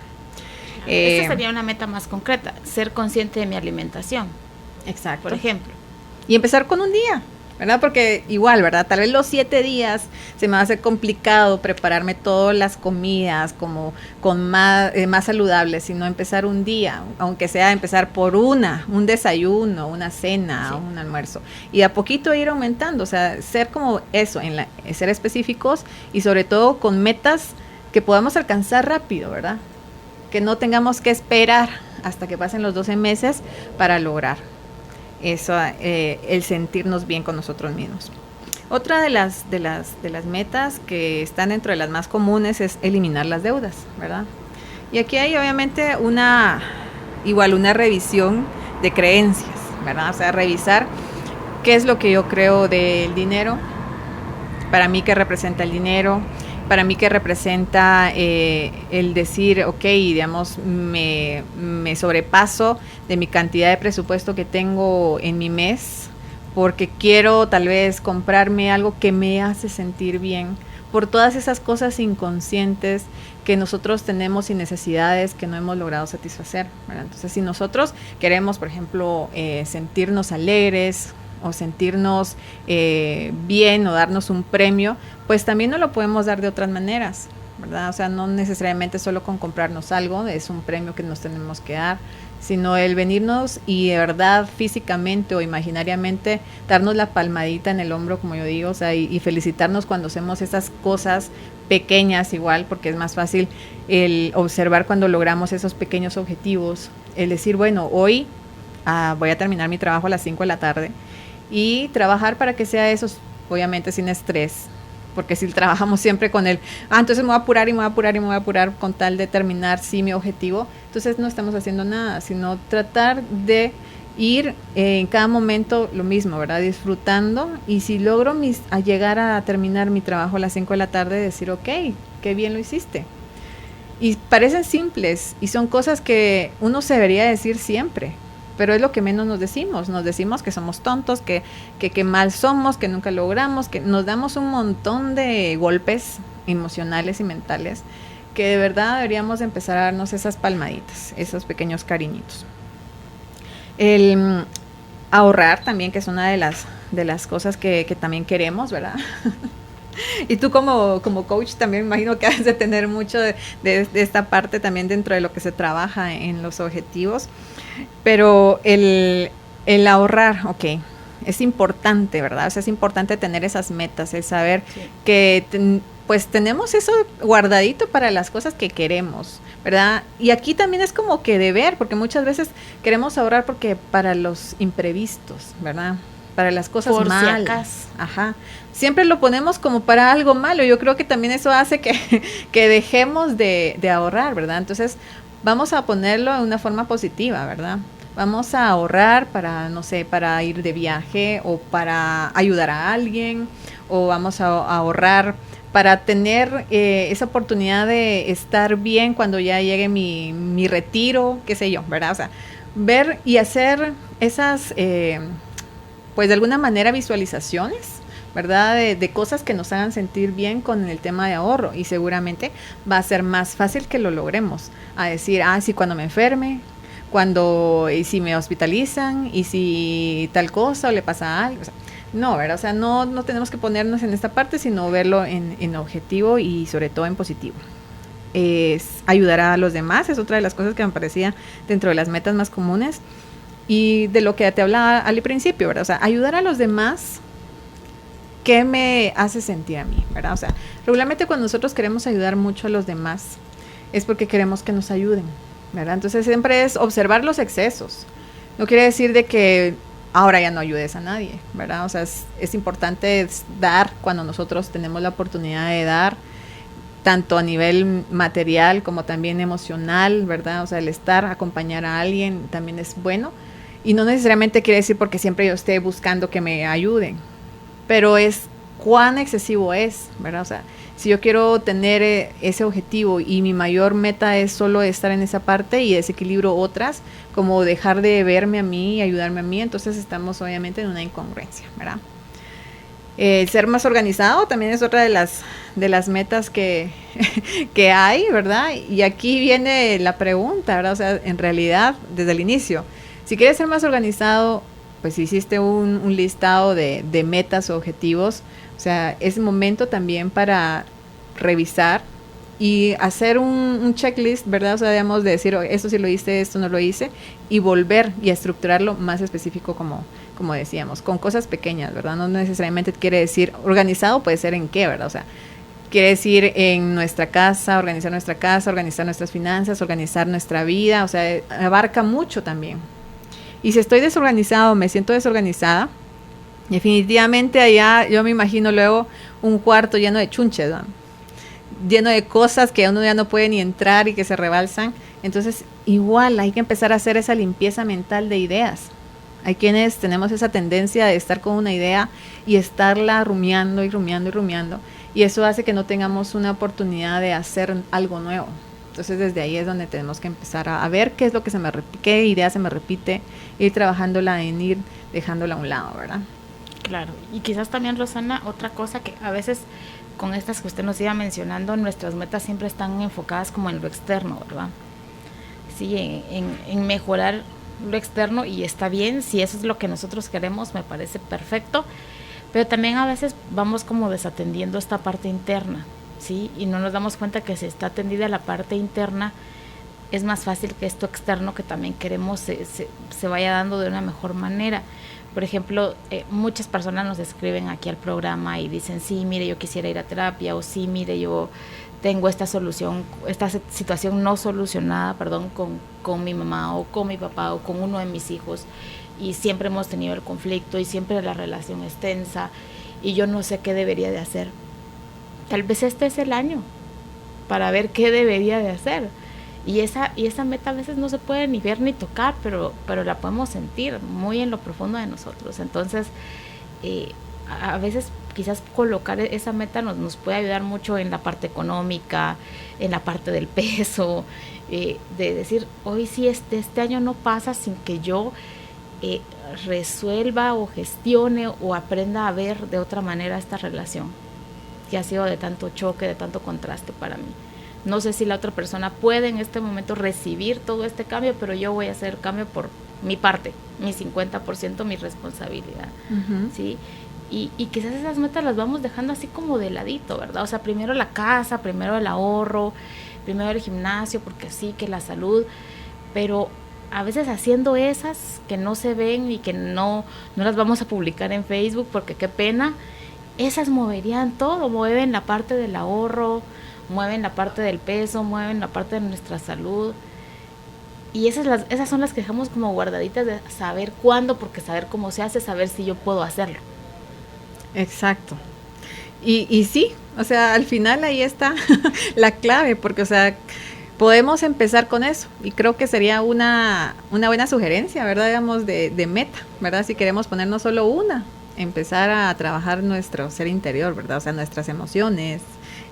Esa sería una meta más concreta, ser consciente de mi alimentación. Exacto. Por ejemplo. Y empezar con un día, ¿verdad? Porque igual, ¿verdad? Tal vez los 7 días se me va a hacer complicado prepararme todas las comidas como con más saludables, sino empezar un día, aunque sea empezar por un desayuno, una cena, sí, un almuerzo, y a poquito ir aumentando, o sea, ser como eso, ser específicos y sobre todo con metas que podamos alcanzar rápido, ¿verdad? Que no tengamos que esperar hasta que pasen los 12 meses para lograr eso, el sentirnos bien con nosotros mismos. Otra de las metas que están dentro de las más comunes es eliminar las deudas, ¿verdad? Y aquí hay obviamente una revisión de creencias, ¿verdad? O sea, revisar qué es lo que yo creo del dinero, para mí qué representa el dinero, para mí qué representa el decir, ok, digamos, me sobrepaso de mi cantidad de presupuesto que tengo en mi mes, porque quiero tal vez comprarme algo que me hace sentir bien, por todas esas cosas inconscientes que nosotros tenemos y necesidades que no hemos logrado satisfacer, ¿verdad? Entonces, si nosotros queremos, por ejemplo, sentirnos alegres o sentirnos bien o darnos un premio, pues también no lo podemos dar de otras maneras, ¿verdad? O sea, no necesariamente solo con comprarnos algo, es un premio que nos tenemos que dar, sino el venirnos y de verdad físicamente o imaginariamente darnos la palmadita en el hombro, como yo digo, o sea, y felicitarnos cuando hacemos esas cosas pequeñas igual, porque es más fácil el observar cuando logramos esos pequeños objetivos, el decir, bueno, hoy voy a terminar mi trabajo a las 5 de la tarde y trabajar para que sea eso, obviamente sin estrés, porque si trabajamos siempre con entonces me voy a apurar y me voy a apurar y me voy a apurar con tal de terminar mi objetivo, entonces no estamos haciendo nada, sino tratar de ir en cada momento lo mismo, ¿verdad? Disfrutando, y si logro a llegar a terminar mi trabajo a las 5 de la tarde, decir, ok, qué bien lo hiciste. Y parecen simples y son cosas que uno se debería decir siempre, pero es lo que menos nos decimos que somos tontos, que mal somos, que nunca logramos, que nos damos un montón de golpes emocionales y mentales, que de verdad deberíamos empezar a darnos esas palmaditas, esos pequeños cariñitos. El ahorrar también, que es una de las cosas que también queremos, ¿verdad? Y tú como coach también me imagino que has de tener mucho de esta parte también dentro de lo que se trabaja en los objetivos. Pero el ahorrar, ok, es importante, ¿verdad? O sea, es importante tener esas metas, el saber que pues tenemos eso guardadito para las cosas que queremos, ¿verdad? Y aquí también es como que deber, porque muchas veces queremos ahorrar porque para los imprevistos, ¿verdad? Para las cosas por malas. Si acaso. Ajá. Siempre lo ponemos como para algo malo. Yo creo que también eso hace que dejemos de ahorrar, ¿verdad? Entonces, vamos a ponerlo de una forma positiva, ¿verdad? Vamos a ahorrar para, no sé, para ir de viaje o para ayudar a alguien, o vamos a ahorrar para tener esa oportunidad de estar bien cuando ya llegue mi retiro, qué sé yo, ¿verdad? O sea, ver y hacer esas, pues de alguna manera visualizaciones, ¿verdad? De cosas que nos hagan sentir bien con el tema de ahorro, y seguramente va a ser más fácil que lo logremos, a decir, sí, cuando me enferme, y si me hospitalizan, y si tal cosa o le pasa algo, o sea, no, ¿verdad? O sea, no tenemos que ponernos en esta parte, sino verlo en objetivo y sobre todo en positivo. Es ayudar a los demás, es otra de las cosas que me parecía dentro de las metas más comunes, y de lo que te hablaba al principio, ¿verdad? O sea, ayudar a los demás, ¿qué me hace sentir a mí, ¿verdad? O sea, regularmente cuando nosotros queremos ayudar mucho a los demás, es porque queremos que nos ayuden, ¿verdad? Entonces siempre es observar los excesos. No quiere decir de que ahora ya no ayudes a nadie, ¿verdad? O sea, es importante dar cuando nosotros tenemos la oportunidad de dar, tanto a nivel material como también emocional, ¿verdad? O sea, el acompañar a alguien también es bueno, y no necesariamente quiere decir porque siempre yo esté buscando que me ayuden, pero es cuán excesivo es, ¿verdad? O sea, si yo quiero tener ese objetivo y mi mayor meta es solo estar en esa parte y desequilibro otras, como dejar de verme a mí y ayudarme a mí, entonces estamos obviamente en una incongruencia, ¿verdad? Ser más organizado también es otra de las metas que hay, ¿verdad? Y aquí viene la pregunta, ¿verdad? O sea, en realidad, desde el inicio, si quieres ser más organizado, pues hiciste un listado de metas o objetivos, o sea, es momento también para revisar y hacer un checklist, ¿verdad? O sea, digamos, de decir, esto sí lo hice, esto no lo hice, y volver y a estructurarlo más específico, como decíamos, con cosas pequeñas, ¿verdad? No necesariamente quiere decir organizado, puede ser en qué, ¿verdad? O sea, quiere decir en nuestra casa, organizar nuestras finanzas, organizar nuestra vida, o sea, abarca mucho también. Y si estoy desorganizado, me siento desorganizada, definitivamente allá yo me imagino luego un cuarto lleno de chunches, ¿no? Lleno de cosas que uno ya no puede ni entrar y que se rebalsan. Entonces, igual hay que empezar a hacer esa limpieza mental de ideas. Hay quienes tenemos esa tendencia de estar con una idea y estarla rumiando y rumiando y rumiando. Y eso hace que no tengamos una oportunidad de hacer algo nuevo. Entonces, desde ahí es donde tenemos que empezar a ver qué es lo que qué idea se me repite, ir trabajándola en ir dejándola a un lado, ¿verdad? Claro. Y quizás también, Rosana, otra cosa que a veces con estas que usted nos iba mencionando, nuestras metas siempre están enfocadas como en lo externo, ¿verdad? Sí, en mejorar lo externo, y está bien, si eso es lo que nosotros queremos, me parece perfecto, pero también a veces vamos como desatendiendo esta parte interna, ¿sí? Y no nos damos cuenta que si está atendida la parte interna, es más fácil que esto externo que también queremos se vaya dando de una mejor manera. Por ejemplo, muchas personas nos escriben aquí al programa y dicen, sí, mire, yo quisiera ir a terapia, o sí, mire, yo tengo esta situación no solucionada, con mi mamá o con mi papá o con uno de mis hijos, y siempre hemos tenido el conflicto y siempre la relación es tensa y yo no sé qué debería de hacer. Tal vez este es el año para ver qué debería de hacer. Y esa meta a veces no se puede ni ver ni tocar, pero la podemos sentir muy en lo profundo de nosotros. Entonces, a veces quizás colocar esa meta nos puede ayudar mucho en la parte económica, en la parte del peso, de decir, hoy sí, este año no pasa sin que yo resuelva o gestione o aprenda a ver de otra manera esta relación, que ha sido de tanto choque, de tanto contraste para mí. No sé si la otra persona puede en este momento recibir todo este cambio, pero yo voy a hacer el cambio por mi parte, mi 50%, mi responsabilidad, ¿sí? Y quizás esas metas las vamos dejando así como de ladito, ¿verdad? O sea, primero la casa, primero el ahorro, primero el gimnasio, porque sí, que la salud, pero a veces haciendo esas que no se ven y que no las vamos a publicar en Facebook, porque qué pena, esas moverían todo, mueven la parte del ahorro, mueven la parte del peso, mueven la parte de nuestra salud. Y esas son las que dejamos como guardaditas de saber cuándo, porque saber cómo se hace, saber si yo puedo hacerlo. Exacto. Y sí, o sea, al final ahí está la clave, porque, o sea, podemos empezar con eso, y creo que sería una buena sugerencia, ¿verdad? Digamos, de meta, ¿verdad? Si queremos ponernos solo una, empezar a trabajar nuestro ser interior, ¿verdad? O sea, nuestras emociones,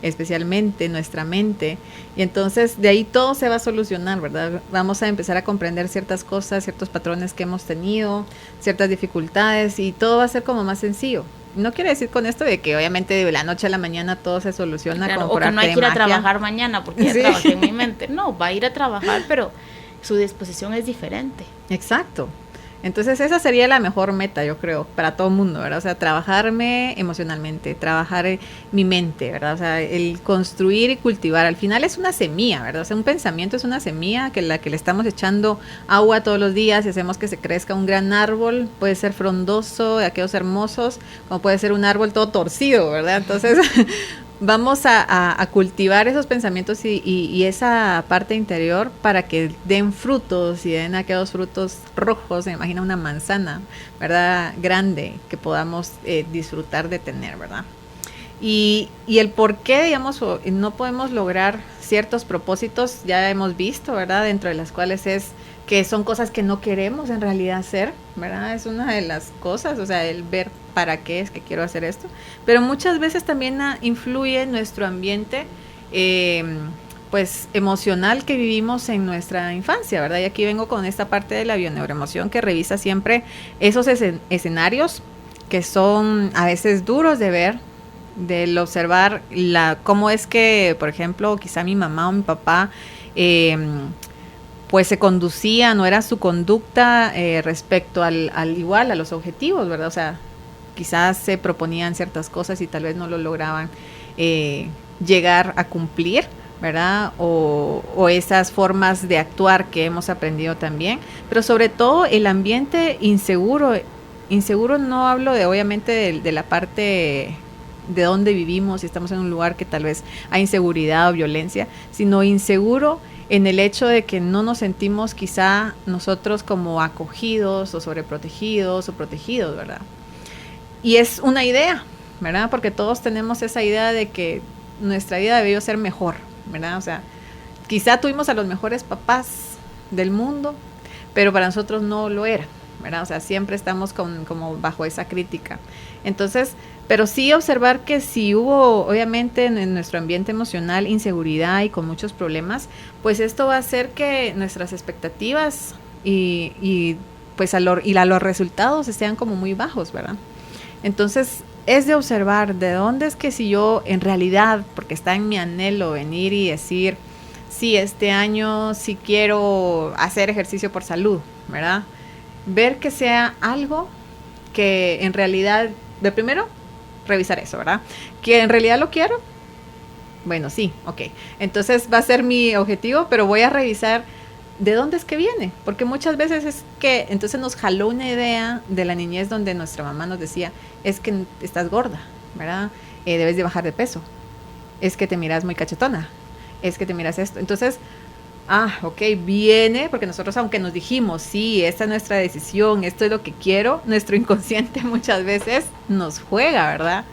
especialmente nuestra mente, y entonces de ahí todo se va a solucionar, ¿verdad? Vamos a empezar a comprender ciertas cosas, ciertos patrones que hemos tenido, ciertas dificultades, y todo va a ser como más sencillo. No quiere decir con esto de que obviamente de la noche a la mañana todo se soluciona, claro, como por arte de magia. O que no hay que ir a trabajar mañana porque ya trabajé en mi mente. No, va a ir a trabajar, pero su disposición es diferente. Exacto. Entonces esa sería la mejor meta, yo creo, para todo el mundo, ¿verdad? O sea, trabajarme emocionalmente, trabajar mi mente, ¿verdad? O sea, el construir y cultivar, al final es una semilla, ¿verdad? O sea, un pensamiento es una semilla que le estamos echando agua todos los días y hacemos que se crezca un gran árbol, puede ser frondoso, de aquellos hermosos, como puede ser un árbol todo torcido, ¿verdad? Entonces vamos a cultivar esos pensamientos y esa parte interior para que den frutos, y den aquellos frutos rojos. Se imagina una manzana, ¿verdad? Grande, que podamos disfrutar de tener, ¿verdad? Y el por qué, digamos, no podemos lograr ciertos propósitos, ya hemos visto, ¿verdad? Dentro de las cuales es que son cosas que no queremos en realidad hacer, ¿verdad? Es una de las cosas, o sea, el ver para qué es que quiero hacer esto. Pero muchas veces también influye nuestro ambiente, pues, emocional que vivimos en nuestra infancia, ¿verdad? Y aquí vengo con esta parte de la bioneuroemoción que revisa siempre esos escenarios que son a veces duros de ver, del observar cómo es que, por ejemplo, quizá mi mamá o mi papá pues se conducían, o era su conducta respecto al igual, a los objetivos, ¿verdad? O sea, quizás se proponían ciertas cosas y tal vez no lo lograban llegar a cumplir, ¿verdad? O esas formas de actuar que hemos aprendido también, pero sobre todo el ambiente inseguro no hablo de obviamente de la parte de dónde vivimos, si estamos en un lugar que tal vez hay inseguridad o violencia, sino inseguro en el hecho de que no nos sentimos quizá nosotros como acogidos o sobreprotegidos o protegidos, ¿verdad? Y es una idea, ¿verdad? Porque todos tenemos esa idea de que nuestra vida debió ser mejor, ¿verdad? O sea, quizá tuvimos a los mejores papás del mundo, pero para nosotros no lo era, ¿verdad? O sea, siempre estamos como bajo esa crítica. Entonces, pero sí observar que si hubo, obviamente, en nuestro ambiente emocional inseguridad y con muchos problemas, pues esto va a hacer que nuestras expectativas y los resultados estén como muy bajos, ¿verdad? Entonces, es de observar de dónde es que si yo en realidad, porque está en mi anhelo venir y decir, sí, este año sí quiero hacer ejercicio por salud, ¿verdad? Ver que sea algo que en realidad, de primero, revisar eso, ¿verdad? Que en realidad lo quiero. Bueno, sí, ok. Entonces va a ser mi objetivo, pero voy a revisar de dónde es que viene. Porque muchas veces es que entonces nos jaló una idea de la niñez donde nuestra mamá nos decía, es que estás gorda, ¿verdad? Debes de bajar de peso. Es que te miras muy cachetona. Es que te miras esto. Entonces, ok, viene, porque nosotros aunque nos dijimos, sí, esta es nuestra decisión, esto es lo que quiero, nuestro inconsciente muchas veces nos juega, ¿verdad?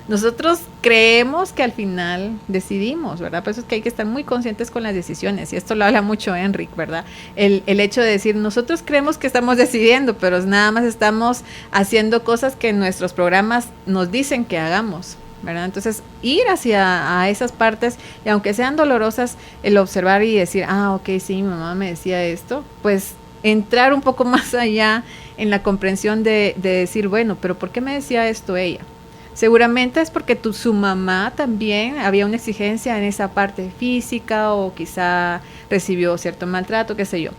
Nosotros creemos que al final decidimos, ¿verdad? Por eso es que hay que estar muy conscientes con las decisiones, y esto lo habla mucho Enric, ¿verdad? El hecho de decir, nosotros creemos que estamos decidiendo, pero nada más estamos haciendo cosas que nuestros programas nos dicen que hagamos, ¿verdad? Entonces, ir hacia esas partes, y aunque sean dolorosas, el observar y decir, ok, sí, mi mamá me decía esto, pues entrar un poco más allá en la comprensión de decir, bueno, pero ¿por qué me decía esto ella? Seguramente es porque su mamá también había una exigencia en esa parte física, o quizá recibió cierto maltrato, qué sé yo.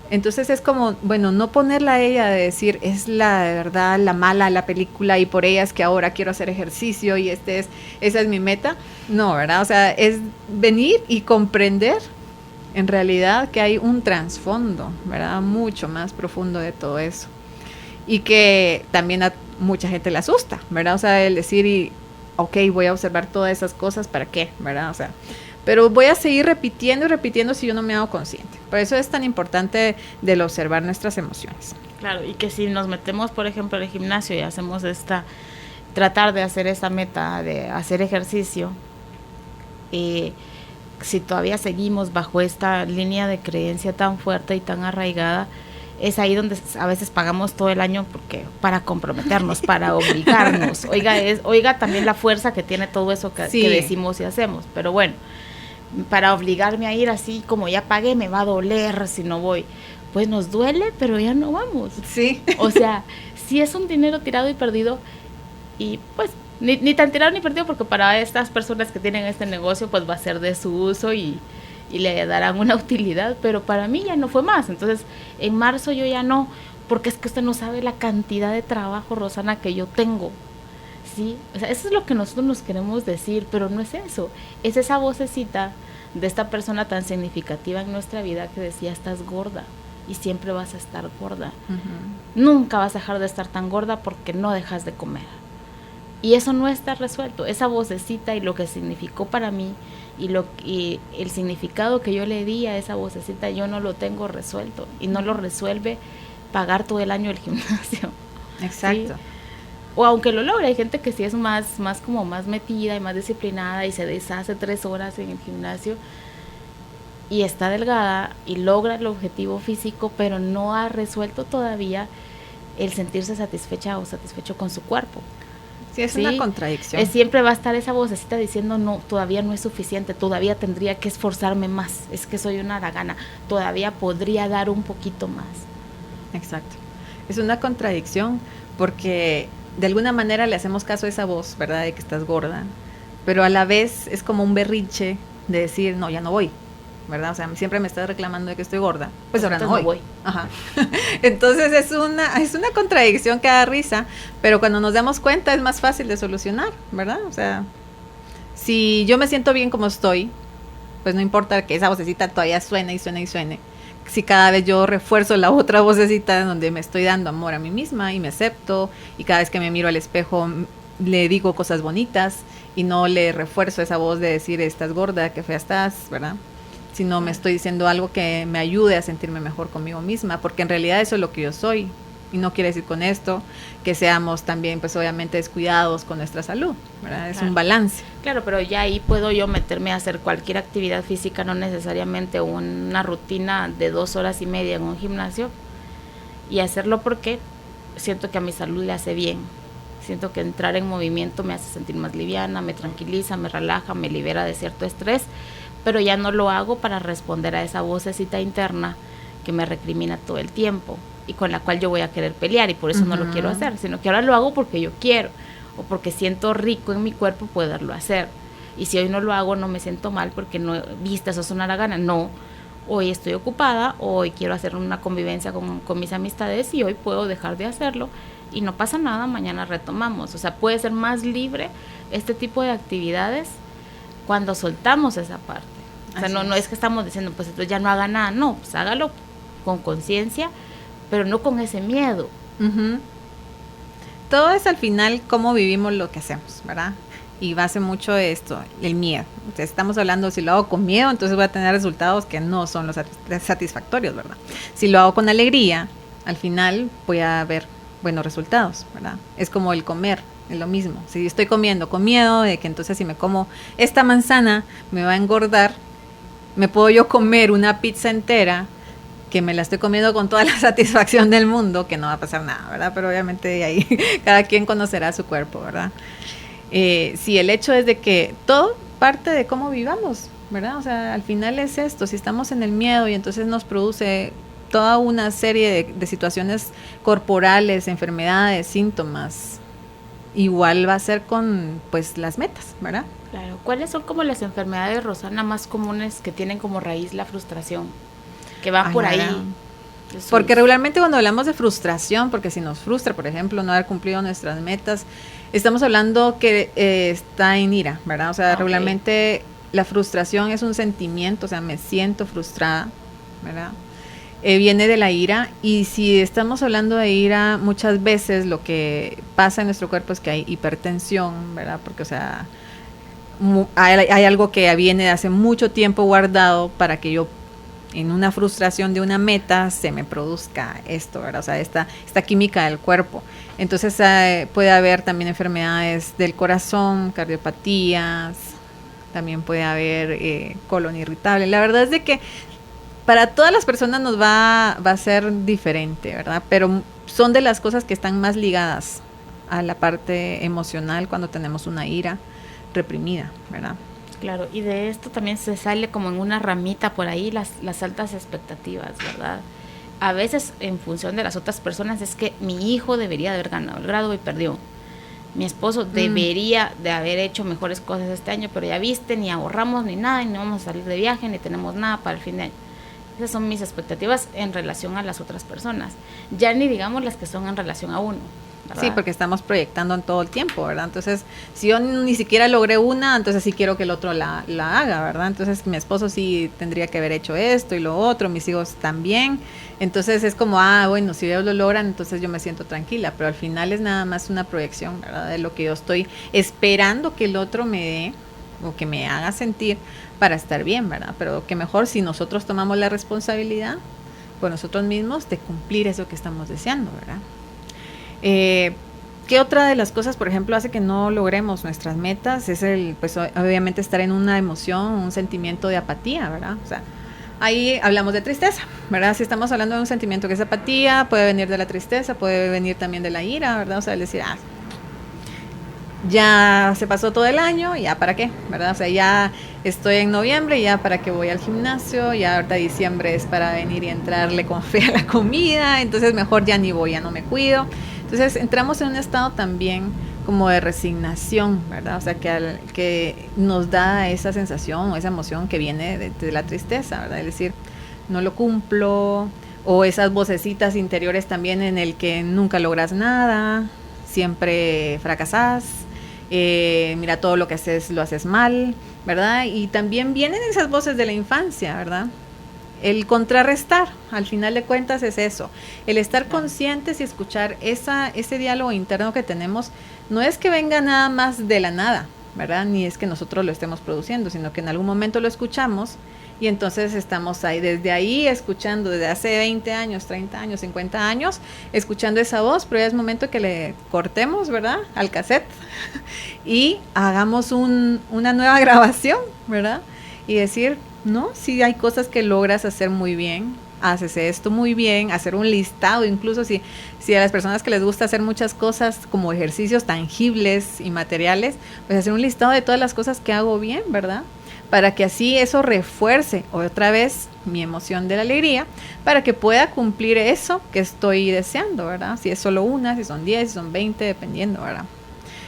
Entonces es como, bueno, no ponerla a ella de decir, es la de verdad la mala la película y por ella es que ahora quiero hacer ejercicio y esa es mi meta. No, ¿verdad? O sea, es venir y comprender en realidad que hay un trasfondo, ¿verdad? Mucho más profundo de todo eso. Y que también a mucha gente le asusta, ¿verdad? O sea, el decir, ok, voy a observar todas esas cosas, ¿para qué? ¿Verdad? O sea, pero voy a seguir repitiendo y repitiendo si yo no me hago consciente. Por eso es tan importante del observar nuestras emociones. Claro, y que si nos metemos, por ejemplo, al gimnasio y hacemos tratar de hacer esa meta de hacer ejercicio, si todavía seguimos bajo esta línea de creencia tan fuerte y tan arraigada, es ahí donde a veces pagamos todo el año para comprometernos, para obligarnos. Oiga también la fuerza que tiene todo eso que decimos y hacemos. Pero bueno, para obligarme a ir así como ya pagué, me va a doler si no voy. Pues nos duele, pero ya no vamos. Sí. O sea, si es un dinero tirado y perdido, y pues ni tan tirado ni perdido, porque para estas personas que tienen este negocio, pues va a ser de su uso y le darán una utilidad, pero para mí ya no fue más. Entonces, en marzo yo ya no, porque es que usted no sabe la cantidad de trabajo, Rosana, que yo tengo, ¿sí? O sea, eso es lo que nosotros nos queremos decir, pero no es eso. Es esa vocecita de esta persona tan significativa en nuestra vida que decía, estás gorda, y siempre vas a estar gorda. Uh-huh. Nunca vas a dejar de estar tan gorda porque no dejas de comer. Y eso no está resuelto. Esa vocecita y lo que significó para mí, y el significado que yo le di a esa vocecita, yo no lo tengo resuelto, y no lo resuelve pagar todo el año el gimnasio. Exacto. ¿Sí? O aunque lo logre, hay gente que sí es más metida y más disciplinada y se deshace 3 horas en el gimnasio y está delgada y logra el objetivo físico, pero no ha resuelto todavía el sentirse satisfecha o satisfecho con su cuerpo. Sí, es una contradicción. Siempre va a estar esa vocecita diciendo, no, todavía no es suficiente, todavía tendría que esforzarme más, es que soy una haragana, todavía podría dar un poquito más. Exacto. Es una contradicción porque de alguna manera le hacemos caso a esa voz, ¿verdad? De que estás gorda, pero a la vez es como un berrinche de decir, no, ya no voy, ¿verdad? O sea, siempre me estás reclamando de que estoy gorda, pues ahora no voy. Ajá. Entonces es una contradicción que da risa, pero cuando nos damos cuenta es más fácil de solucionar, ¿verdad? O sea, si yo me siento bien como estoy, pues no importa que esa vocecita todavía suene y suene y suene. Si cada vez yo refuerzo la otra vocecita donde me estoy dando amor a mí misma y me acepto, y cada vez que me miro al espejo le digo cosas bonitas y no le refuerzo esa voz de decir estás gorda, qué fea estás, ¿verdad? Sino me estoy diciendo algo que me ayude a sentirme mejor conmigo misma, porque en realidad eso es lo que yo soy. Y no quiere decir con esto que seamos también, pues obviamente, descuidados con nuestra salud, ¿verdad? Es un balance. Claro, pero ya ahí puedo yo meterme a hacer cualquier actividad física, no necesariamente una rutina de 2 horas y media en un gimnasio, y hacerlo porque siento que a mi salud le hace bien. Siento que entrar en movimiento me hace sentir más liviana, me tranquiliza, me relaja, me libera de cierto estrés, pero ya no lo hago para responder a esa vocecita interna que me recrimina todo el tiempo y con la cual yo voy a querer pelear, y por eso no lo quiero hacer, sino que ahora lo hago porque yo quiero o porque siento rico en mi cuerpo poderlo hacer. Y si hoy no lo hago, no me siento mal porque no, viste, eso es una gana, no, hoy estoy ocupada, hoy quiero hacer una convivencia con mis amistades y hoy puedo dejar de hacerlo y no pasa nada, mañana retomamos. O sea, puede ser más libre este tipo de actividades cuando soltamos esa parte. O sea, no es que estamos diciendo, pues entonces ya no haga nada, no, pues hágalo con conciencia, pero no con ese miedo. Todo es al final cómo vivimos lo que hacemos, ¿verdad? Y base mucho esto, el miedo. Entonces, estamos hablando, si lo hago con miedo, entonces voy a tener resultados que no son los satisfactorios, ¿verdad? Si lo hago con alegría, al final voy a ver buenos resultados, ¿verdad? Es como el comer, es lo mismo. Si estoy comiendo con miedo de que entonces si me como esta manzana me va a engordar, me puedo yo comer una pizza entera que me la estoy comiendo con toda la satisfacción del mundo, que no va a pasar nada, ¿verdad? Pero obviamente de ahí cada quien conocerá su cuerpo, ¿verdad? Sí, el hecho es de que todo parte de cómo vivamos, ¿verdad? O sea, al final es esto, si estamos en el miedo y entonces nos produce toda una serie de situaciones corporales, enfermedades, síntomas, igual va a ser con, pues, las metas, ¿verdad? Claro. ¿Cuáles son como las enfermedades, Rosana, más comunes que tienen como raíz la frustración? Que van por ahí. Porque regularmente cuando hablamos de frustración, porque si nos frustra, por ejemplo, no haber cumplido nuestras metas, estamos hablando que está en ira, ¿verdad? O sea, regularmente la frustración es un sentimiento, o sea, me siento frustrada, ¿verdad? Viene de la ira, y si estamos hablando de ira, muchas veces lo que pasa en nuestro cuerpo es que hay hipertensión, ¿verdad? Porque, o sea, hay algo que viene de hace mucho tiempo guardado para que yo, en una frustración de una meta, se me produzca esto, ¿verdad? O sea, esta química del cuerpo. Entonces puede haber también enfermedades del corazón, cardiopatías, también puede haber colon irritable. La verdad es de que para todas las personas nos va a ser diferente, ¿verdad? Pero son de las cosas que están más ligadas a la parte emocional cuando tenemos una ira reprimida, ¿verdad? Claro, y de esto también se sale como en una ramita por ahí las altas expectativas, ¿verdad? A veces en función de las otras personas es que mi hijo debería de haber ganado el grado y perdió. Mi esposo debería de haber hecho mejores cosas este año, pero ya viste, ni ahorramos ni nada, y no vamos a salir de viaje, ni tenemos nada para el fin de año. Esas son mis expectativas en relación a las otras personas. Ya ni digamos las que son en relación a uno, ¿verdad? Sí, porque estamos proyectando en todo el tiempo, ¿verdad? Entonces, si yo ni siquiera logré una, entonces sí quiero que el otro la haga, ¿verdad? Entonces, mi esposo sí tendría que haber hecho esto y lo otro, mis hijos también. Entonces, es como, bueno, si ellos lo logran, entonces yo me siento tranquila, pero al final es nada más una proyección, ¿verdad? De lo que yo estoy esperando que el otro me dé o que me haga sentir para estar bien, ¿verdad? Pero que mejor si nosotros tomamos la responsabilidad por nosotros mismos de cumplir eso que estamos deseando, ¿verdad? ¿Qué otra de las cosas, por ejemplo, hace que no logremos nuestras metas? Es pues obviamente estar en una emoción, un sentimiento de apatía, ¿verdad? O sea, ahí hablamos de tristeza, ¿verdad? Si estamos hablando de un sentimiento que es apatía, puede venir de la tristeza, puede venir también de la ira, ¿verdad? O sea, decir, ya se pasó todo el año, ya para qué, ¿verdad? O sea, ya estoy en noviembre, ya para qué voy al gimnasio, ya ahorita diciembre es para venir y entrarle con fe a la comida, entonces mejor ya ni voy, ya no me cuido. Entonces entramos en un estado también como de resignación, ¿verdad? O sea, que nos da esa sensación o esa emoción que viene de la tristeza, ¿verdad? Es decir, no lo cumplo, o esas vocecitas interiores también en el que nunca logras nada, siempre fracasas, mira, todo lo que haces lo haces mal, ¿verdad? Y también vienen esas voces de la infancia, ¿verdad? el contrarrestar, al final de cuentas es eso, el estar conscientes y escuchar ese diálogo interno que tenemos, no es que venga nada más de la nada, ¿verdad? Ni es que nosotros lo estemos produciendo, sino que en algún momento lo escuchamos y entonces estamos ahí, desde ahí escuchando, desde hace 20 años, 30 años, 50 años, escuchando esa voz, pero ya es momento que le cortemos, ¿verdad? Al cassette y hagamos una nueva grabación, ¿verdad? Y decir, no, sí hay cosas que logras hacer muy bien, haces esto muy bien, hacer un listado, incluso si a las personas que les gusta hacer muchas cosas como ejercicios tangibles y materiales, pues hacer un listado de todas las cosas que hago bien, ¿verdad? Para que así eso refuerce otra vez mi emoción de la alegría, para que pueda cumplir eso que estoy deseando, ¿verdad? Si es solo una, si son 10, si son 20, dependiendo, ¿verdad?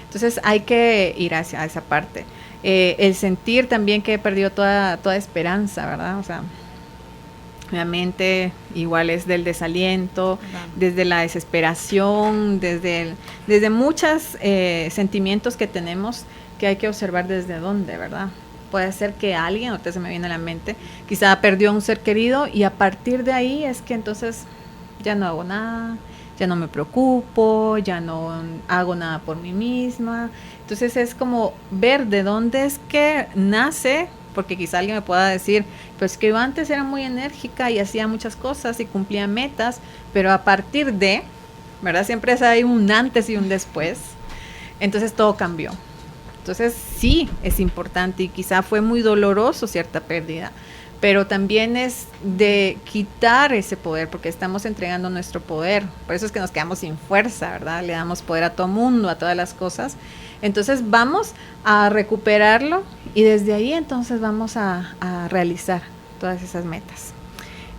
Entonces hay que ir hacia esa parte. El sentir también que he perdido toda esperanza, ¿verdad? O sea, la mente igual es del desaliento, desde la desesperación, desde muchos sentimientos que tenemos que hay que observar desde dónde, ¿verdad? Puede ser que alguien, ahorita se me viene a la mente, quizá perdió a un ser querido y a partir de ahí es que entonces ya no hago nada, ya no me preocupo, ya no hago nada por mí misma. Entonces es como ver de dónde es que nace, porque quizá alguien me pueda decir, pues que yo antes era muy enérgica y hacía muchas cosas y cumplía metas, pero a partir de, ¿verdad? Siempre hay un antes y un después, entonces todo cambió. Entonces sí es importante y quizá fue muy doloroso cierta pérdida, pero también es de quitar ese poder, porque estamos entregando nuestro poder, por eso es que nos quedamos sin fuerza, ¿verdad? Le damos poder a todo mundo, a todas las cosas, entonces vamos a recuperarlo y desde ahí entonces vamos a realizar todas esas metas.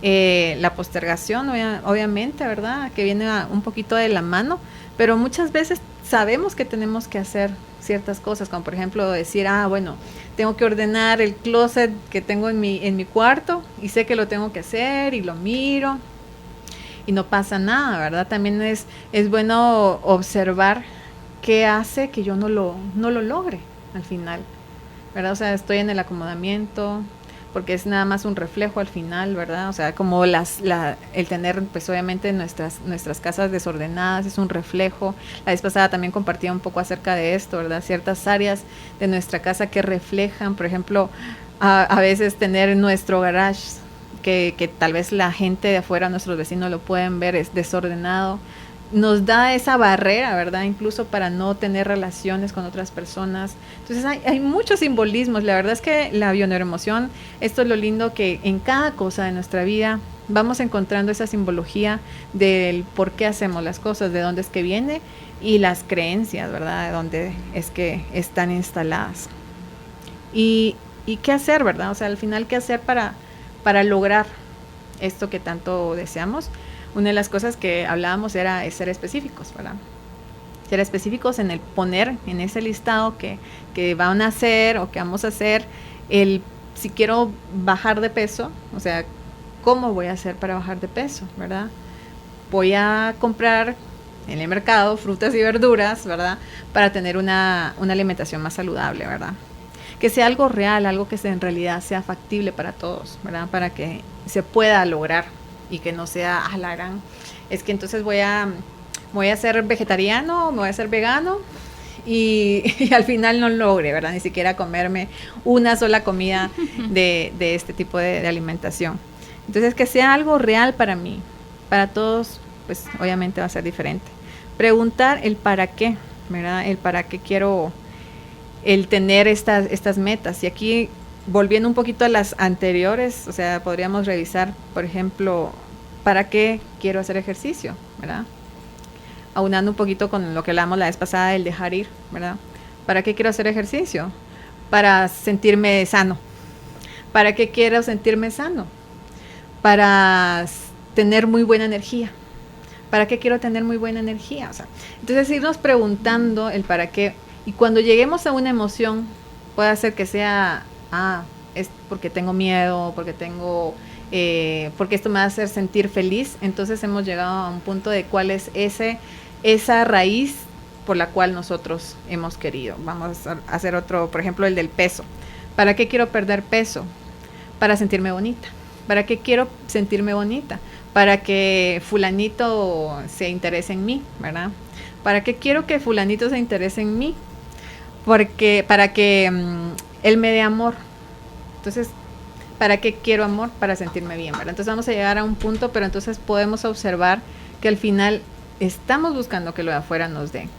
La postergación, obviamente, ¿verdad? Que viene un poquito de la mano, pero muchas veces sabemos que tenemos que hacer ciertas cosas, como por ejemplo decir, bueno, tengo que ordenar el closet que tengo en mi cuarto y sé que lo tengo que hacer y lo miro y no pasa nada, ¿verdad? También es bueno observar qué hace que yo no lo logre al final, ¿verdad? O sea, estoy en el acomodamiento, porque es nada más un reflejo al final, ¿verdad? O sea, como el tener, pues obviamente nuestras casas desordenadas es un reflejo. La vez pasada también compartía un poco acerca de esto, ¿verdad? Ciertas áreas de nuestra casa que reflejan, por ejemplo, a veces tener nuestro garage, que tal vez la gente de afuera, nuestros vecinos lo pueden ver, es desordenado. Nos da esa barrera, ¿verdad? Incluso para no tener relaciones con otras personas. Entonces hay muchos simbolismos. La verdad es que la bioneuroemoción, esto es lo lindo, que en cada cosa de nuestra vida vamos encontrando esa simbología del por qué hacemos las cosas, de dónde es que viene y las creencias, ¿verdad? De dónde es que están instaladas. Y qué hacer, ¿verdad? O sea, al final, ¿qué hacer para lograr esto que tanto deseamos? Una de las cosas que hablábamos era ser específicos, ¿verdad? Ser específicos en el poner en ese listado que van a hacer o que vamos a hacer, si quiero bajar de peso, o sea, ¿cómo voy a hacer para bajar de peso, verdad? Voy a comprar en el mercado frutas y verduras, ¿verdad? Para tener una alimentación más saludable, ¿verdad? Que sea algo real, algo que en realidad sea factible para todos, ¿verdad? Para que se pueda lograr y que no sea la gran, es que entonces voy a ser vegetariano, me voy a ser vegano y al final no logre, ¿verdad? Ni siquiera comerme una sola comida de este tipo de alimentación. Entonces, que sea algo real para mí, para todos, pues obviamente va a ser diferente. Preguntar el para qué, ¿verdad? El para qué quiero el tener estas metas. Y aquí, volviendo un poquito a las anteriores, o sea, podríamos revisar, por ejemplo, ¿para qué quiero hacer ejercicio? ¿Verdad? Aunando un poquito con lo que hablamos la vez pasada, el dejar ir, ¿verdad? ¿Para qué quiero hacer ejercicio? Para sentirme sano. ¿Para qué quiero sentirme sano? Para tener muy buena energía. ¿Para qué quiero tener muy buena energía? O sea, entonces irnos preguntando el para qué. Y cuando lleguemos a una emoción, puede ser que sea, es porque tengo miedo, porque esto me va a hacer sentir feliz. Entonces hemos llegado a un punto de cuál es esa raíz por la cual nosotros hemos querido. Vamos a hacer otro, por ejemplo, el del peso. ¿Para qué quiero perder peso? Para sentirme bonita. ¿Para qué quiero sentirme bonita? Para que fulanito se interese en mí, ¿verdad? ¿Para qué quiero que fulanito se interese en mí? Porque para que él me dé amor. Entonces, ¿para qué quiero amor? Para sentirme bien, ¿verdad? Entonces vamos a llegar a un punto, pero entonces podemos observar que al final estamos buscando que lo de afuera nos dé.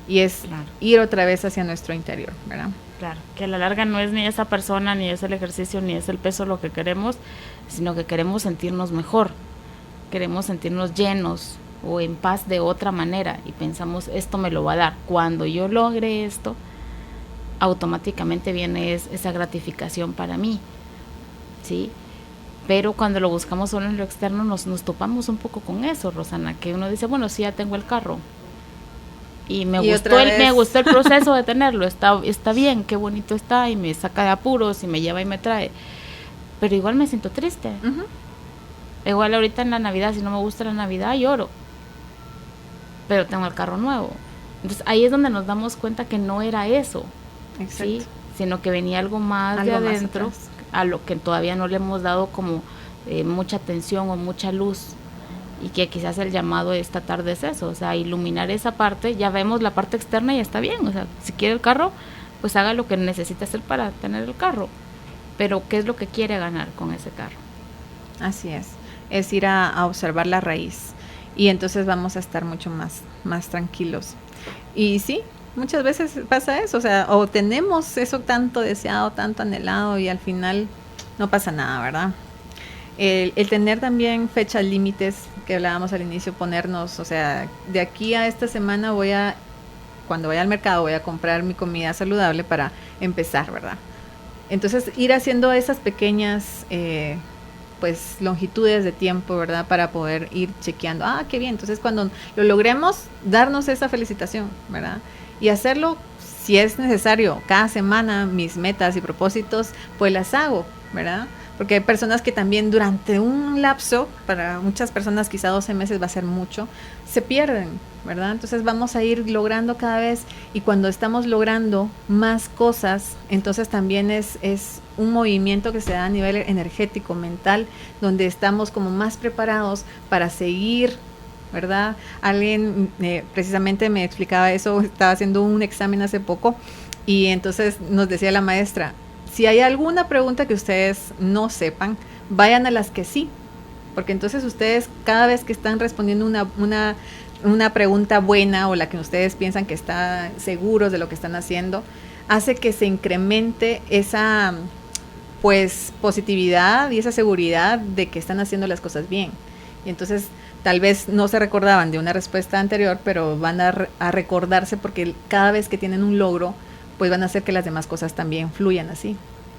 Y es ir otra vez hacia nuestro interior, ¿verdad? Claro, que a la larga no es ni esa persona, ni es el ejercicio, ni es el peso lo que queremos, sino que queremos sentirnos mejor, queremos sentirnos llenos o en paz de otra manera y pensamos, esto me lo va a dar. Cuando yo logre esto, automáticamente viene esa gratificación para mí, ¿sí? Pero cuando lo buscamos solo en lo externo nos topamos un poco con eso, Rosana, que uno dice, bueno, sí, ya tengo el carro y me gustó el proceso de tenerlo, está bien, qué bonito está y me saca de apuros y me lleva y me trae, pero igual me siento triste. Uh-huh. Igual ahorita en la Navidad, si no me gusta la Navidad, lloro, pero tengo el carro nuevo. Entonces ahí es donde nos damos cuenta que no era eso, ¿sí? Sino que venía algo más de adentro, más a lo que todavía no le hemos dado como mucha atención o mucha luz, y que quizás el llamado de esta tarde es eso, o sea, iluminar esa parte. Ya vemos la parte externa y está bien, o sea, si quiere el carro, pues haga lo que necesita hacer para tener el carro, pero ¿qué es lo que quiere ganar con ese carro? Así es ir a observar la raíz, y entonces vamos a estar mucho más tranquilos. Y sí, muchas veces pasa eso, o sea, o tenemos eso tanto deseado, tanto anhelado, y al final no pasa nada, ¿verdad? El tener también fechas límites, que hablábamos al inicio, ponernos, o sea, de aquí a esta semana cuando vaya al mercado voy a comprar mi comida saludable para empezar, ¿verdad? Entonces ir haciendo esas pequeñas pues longitudes de tiempo, ¿verdad? Para poder ir chequeando, qué bien, entonces cuando lo logremos, darnos esa felicitación, ¿verdad? Y hacerlo, si es necesario, cada semana mis metas y propósitos, pues las hago, ¿verdad? Porque hay personas que también durante un lapso, para muchas personas quizá 12 meses va a ser mucho, se pierden, ¿verdad? Entonces vamos a ir logrando cada vez, y cuando estamos logrando más cosas, entonces también es un movimiento que se da a nivel energético, mental, donde estamos como más preparados para seguir, ¿verdad? Alguien precisamente me explicaba eso, estaba haciendo un examen hace poco, y entonces nos decía la maestra, si hay alguna pregunta que ustedes no sepan, vayan a las que sí, porque entonces ustedes cada vez que están respondiendo una pregunta buena, o la que ustedes piensan que está seguros de lo que están haciendo, hace que se incremente esa pues positividad y esa seguridad de que están haciendo las cosas bien. Y entonces tal vez no se recordaban de una respuesta anterior, pero van a recordarse, porque cada vez que tienen un logro, pues van a hacer que las demás cosas también fluyan así,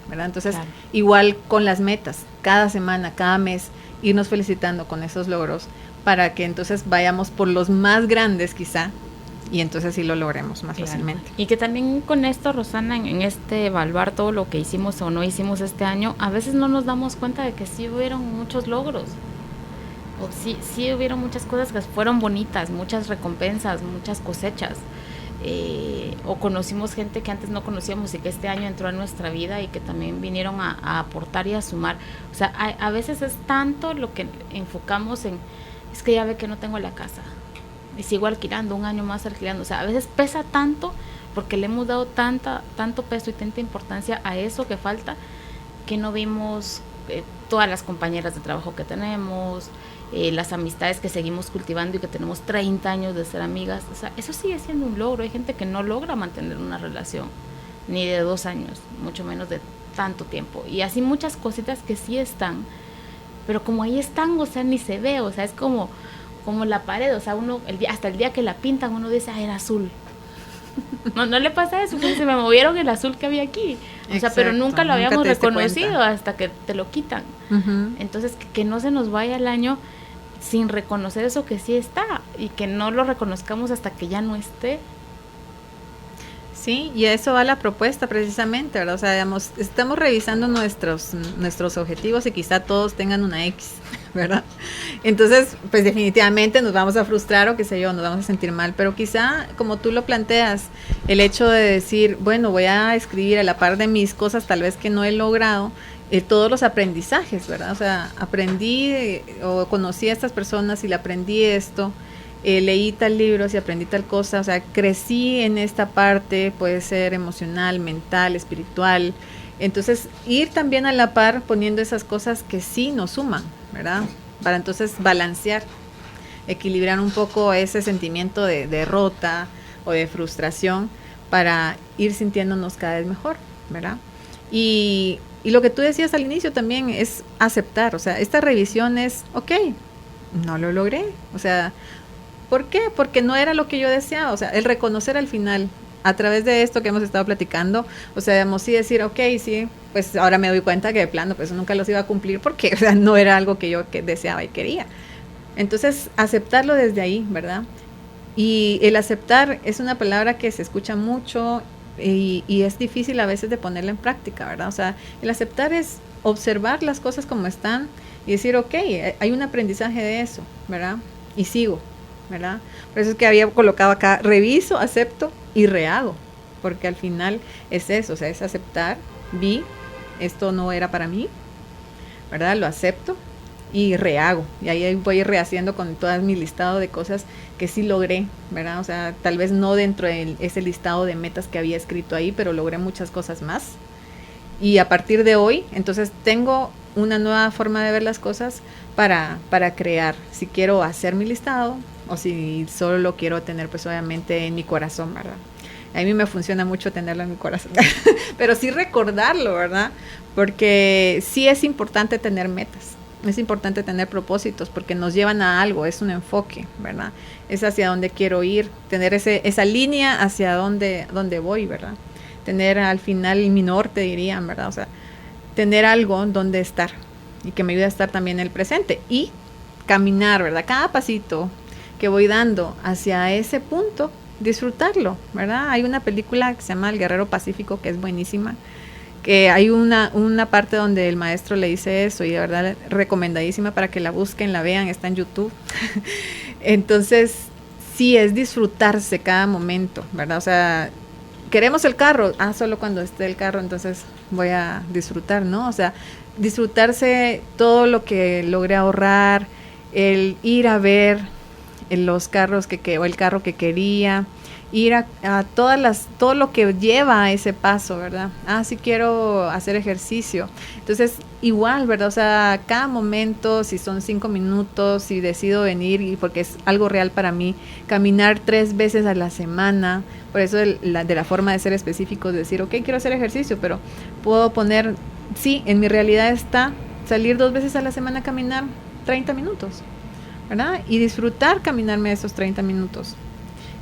¿verdad? Entonces, claro, igual con las metas, cada semana, cada mes, irnos felicitando con esos logros, para que entonces vayamos por los más grandes quizá, y entonces sí lo logremos más fácilmente. Y que también con esto, Rosana, en este evaluar todo lo que hicimos o no hicimos este año, a veces no nos damos cuenta de que sí hubieron muchos logros, o sí hubieron muchas cosas que fueron bonitas, muchas recompensas, muchas cosechas. O conocimos gente que antes no conocíamos y que este año entró a nuestra vida y que también vinieron a aportar y a sumar. O sea, a veces es tanto lo que enfocamos en, es que ya ve que no tengo la casa y sigo alquilando, un año más alquilando. O sea, a veces pesa tanto porque le hemos dado tanto peso y tanta importancia a eso que falta, que no vimos todas las compañeras de trabajo que tenemos, las amistades que seguimos cultivando y que tenemos 30 años de ser amigas. O sea, eso sigue siendo un logro. Hay gente que no logra mantener una relación ni de 2 años, mucho menos de tanto tiempo, y así muchas cositas que sí están, pero como ahí están, o sea, ni se ve, o sea, es como la pared, o sea, uno hasta el día que la pintan uno dice, era azul. No le pasa eso, que se me movieron el azul que había aquí, o sea, exacto, pero nunca lo habíamos reconocido hasta que te lo quitan. Uh-huh. Entonces, que no se nos vaya el año sin reconocer eso que sí está, y que no lo reconozcamos hasta que ya no esté. Sí, y a eso va la propuesta precisamente, ¿verdad? O sea, digamos, estamos revisando nuestros objetivos y quizá todos tengan una X, ¿verdad? Entonces, pues definitivamente nos vamos a frustrar o qué sé yo, nos vamos a sentir mal, pero quizá, como tú lo planteas, el hecho de decir, bueno, voy a escribir a la par de mis cosas tal vez que no he logrado, todos los aprendizajes, ¿verdad? O sea, aprendí o conocí a estas personas y le aprendí esto, leí tal libro y aprendí tal cosa, o sea, crecí en esta parte, puede ser emocional, mental, espiritual. Entonces, ir también a la par poniendo esas cosas que sí nos suman, ¿verdad? Para entonces balancear, equilibrar un poco ese sentimiento de derrota o de frustración para ir sintiéndonos cada vez mejor, ¿verdad? Y lo que tú decías al inicio también es aceptar, o sea, esta revisión es, ok, no lo logré, o sea, ¿por qué? Porque no era lo que yo deseaba, o sea, el reconocer al final, a través de esto que hemos estado platicando, o sea, digamos, sí decir, ok, sí, pues ahora me doy cuenta que de plano, pues nunca los iba a cumplir porque, o sea, no era algo que yo deseaba y quería. Entonces, aceptarlo desde ahí, ¿verdad? Y el aceptar es una palabra que se escucha mucho y es difícil a veces de ponerla en práctica, ¿verdad? O sea, el aceptar es observar las cosas como están y decir, ok, hay un aprendizaje de eso, ¿verdad? Y sigo, ¿verdad? Por eso es que había colocado acá, reviso, acepto y rehago, porque al final es eso, o sea, es aceptar, vi, esto no era para mí, ¿verdad? Lo acepto y rehago, y ahí voy a ir rehaciendo con todo mi listado de cosas que sí logré, ¿verdad? O sea, tal vez no dentro de ese listado de metas que había escrito ahí, pero logré muchas cosas más. Y a partir de hoy, entonces tengo una nueva forma de ver las cosas para crear, si quiero hacer mi listado o si solo lo quiero tener pues obviamente en mi corazón, ¿verdad? A mí me funciona mucho tenerlo en mi corazón, pero sí recordarlo, ¿verdad? Porque sí es importante tener metas. Es importante tener propósitos porque nos llevan a algo, es un enfoque, ¿verdad? Es hacia dónde quiero ir, tener esa línea hacia dónde voy, ¿verdad? Tener al final mi norte, dirían, ¿verdad? O sea, tener algo donde estar y que me ayude a estar también en el presente y caminar, ¿verdad? Cada pasito que voy dando hacia ese punto, disfrutarlo, ¿verdad? Hay una película que se llama El Guerrero Pacífico que es buenísima, que hay una parte donde el maestro le dice eso y de verdad recomendadísima para que la busquen, la vean, está en YouTube. Entonces, sí, es disfrutarse cada momento, ¿verdad? O sea, queremos el carro, solo cuando esté el carro, entonces voy a disfrutar, ¿no? O sea, disfrutarse todo lo que logré ahorrar, el ir a ver los carros o el carro que quería, ir a todo lo que lleva a ese paso, ¿verdad? Sí quiero hacer ejercicio. Entonces, igual, ¿verdad? O sea, cada momento, si son 5 minutos, si decido venir, y porque es algo real para mí, caminar 3 veces a la semana, por eso de la forma de ser específico, de decir, ok, quiero hacer ejercicio, pero puedo poner, sí, en mi realidad está salir 2 veces a la semana a caminar 30 minutos, ¿verdad? Y disfrutar caminarme esos 30 minutos.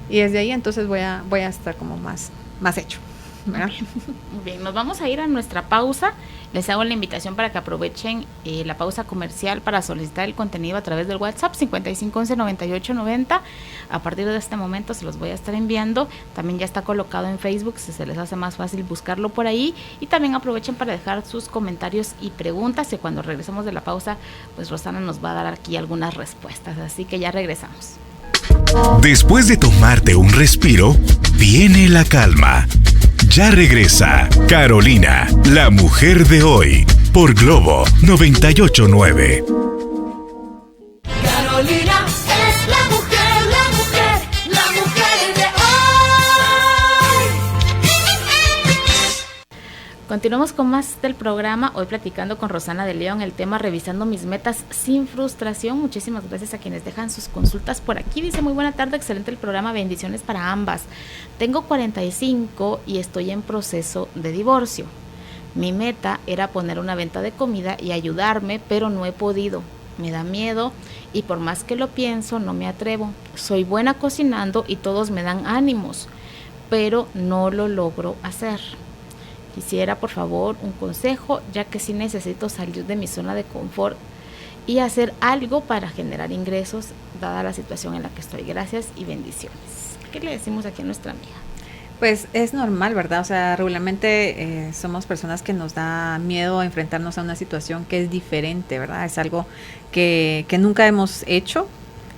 Y desde ahí entonces voy a estar como más hecho, ¿verdad? Muy bien, nos vamos a ir a nuestra pausa. Les hago la invitación para que aprovechen la pausa comercial para solicitar el contenido a través del WhatsApp 5511-9890. A partir de este momento se los voy a estar enviando. También ya está colocado en Facebook si se les hace más fácil buscarlo por ahí. Y también aprovechen para dejar sus comentarios y preguntas. Y cuando regresemos de la pausa, pues Rosana nos va a dar aquí algunas respuestas. Así que ya regresamos. Después de tomarte un respiro, viene la calma. Ya regresa Carolina, la mujer de hoy, por Globo 98.9. Carolina es la mujer de hoy. Continuamos con más del programa, hoy platicando con Rosana de León, el tema revisando mis metas sin frustración. Muchísimas gracias a quienes dejan sus consultas por aquí. Dice, muy buena tarde, excelente el programa, bendiciones para ambas. Tengo 45 y estoy en proceso de divorcio. Mi meta era poner una venta de comida y ayudarme, pero no he podido. Me da miedo y por más que lo pienso, no me atrevo. Soy buena cocinando y todos me dan ánimos, pero no lo logro hacer. Quisiera, por favor, un consejo, ya que sí necesito salir de mi zona de confort y hacer algo para generar ingresos, dada la situación en la que estoy. Gracias y bendiciones. ¿Qué le decimos aquí a nuestra amiga? Pues es normal, ¿verdad? O sea, regularmente somos personas que nos da miedo a enfrentarnos a una situación que es diferente, ¿verdad? Es algo que nunca hemos hecho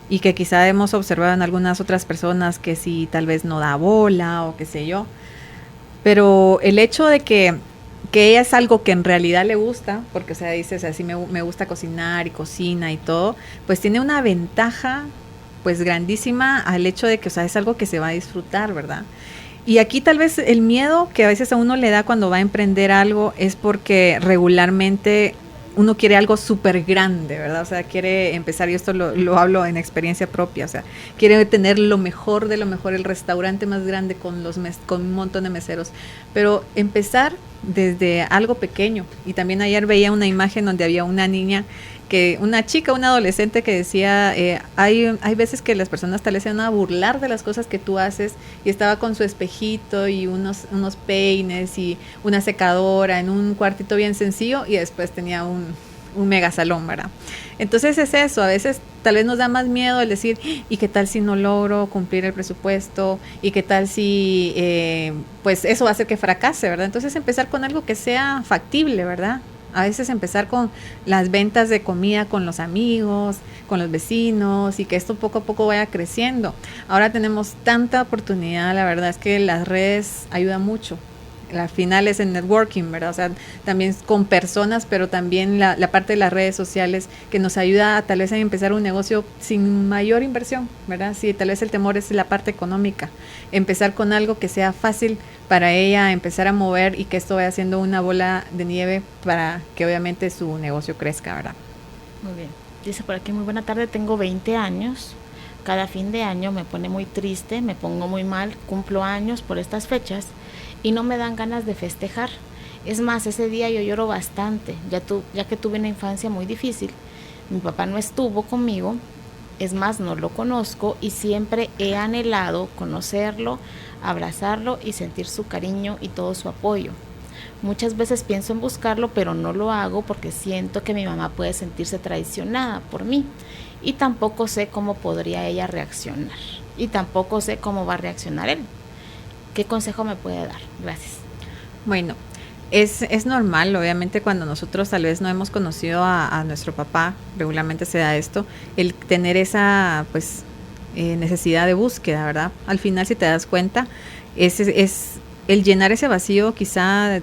y que quizá hemos observado en algunas otras personas que sí tal vez no da bola o qué sé yo. Pero el hecho de que que ella es algo que en realidad le gusta, porque o sea, dice, o sea, sí me gusta cocinar y cocina y todo, pues tiene una ventaja pues grandísima al hecho de que, o sea, es algo que se va a disfrutar, ¿verdad? Y aquí tal vez el miedo que a veces a uno le da cuando va a emprender algo es porque regularmente uno quiere algo súper grande, ¿verdad? O sea, quiere empezar, y esto lo hablo en experiencia propia, o sea, quiere tener lo mejor de lo mejor, el restaurante más grande con un montón de meseros, pero empezar desde algo pequeño. Y también ayer veía una imagen donde había una niña, una adolescente que decía, hay veces que las personas tal vez se van a burlar de las cosas que tú haces, y estaba con su espejito y unos peines y una secadora en un cuartito bien sencillo, y después tenía un mega salón, ¿verdad? Entonces es eso, a veces tal vez nos da más miedo el decir, ¿y qué tal si no logro cumplir el presupuesto? ¿Y qué tal si, pues eso va a hacer que fracase, ¿verdad? Entonces empezar con algo que sea factible, ¿verdad? A veces empezar con las ventas de comida con los amigos, con los vecinos, y que esto poco a poco vaya creciendo. Ahora tenemos tanta oportunidad, la verdad es que las redes ayudan mucho. Al final es el networking, ¿verdad? O sea, también con personas, pero también la parte de las redes sociales que nos ayuda a tal vez a empezar un negocio sin mayor inversión, ¿verdad? Sí, tal vez el temor es la parte económica. Empezar con algo que sea fácil para ella, empezar a mover, y que esto vaya siendo una bola de nieve para que obviamente su negocio crezca, ¿verdad? Muy bien. Dice por aquí, muy buena tarde, tengo 20 años. Cada fin de año me pone muy triste, me pongo muy mal, cumplo años por estas fechas y no me dan ganas de festejar. Es más, ese día yo lloro bastante, ya que tuve una infancia muy difícil. Mi papá no estuvo conmigo, es más, no lo conozco, y siempre he anhelado conocerlo, abrazarlo y sentir su cariño y todo su apoyo. Muchas veces pienso en buscarlo, pero no lo hago porque siento que mi mamá puede sentirse traicionada por mí, y tampoco sé cómo podría ella reaccionar, y tampoco sé cómo va a reaccionar él. ¿Qué consejo me puede dar? Gracias. Bueno, es normal, obviamente, cuando nosotros tal vez no hemos conocido a nuestro papá, regularmente se da esto, el tener esa pues necesidad de búsqueda, ¿verdad? Al final, si te das cuenta, es el llenar ese vacío, quizá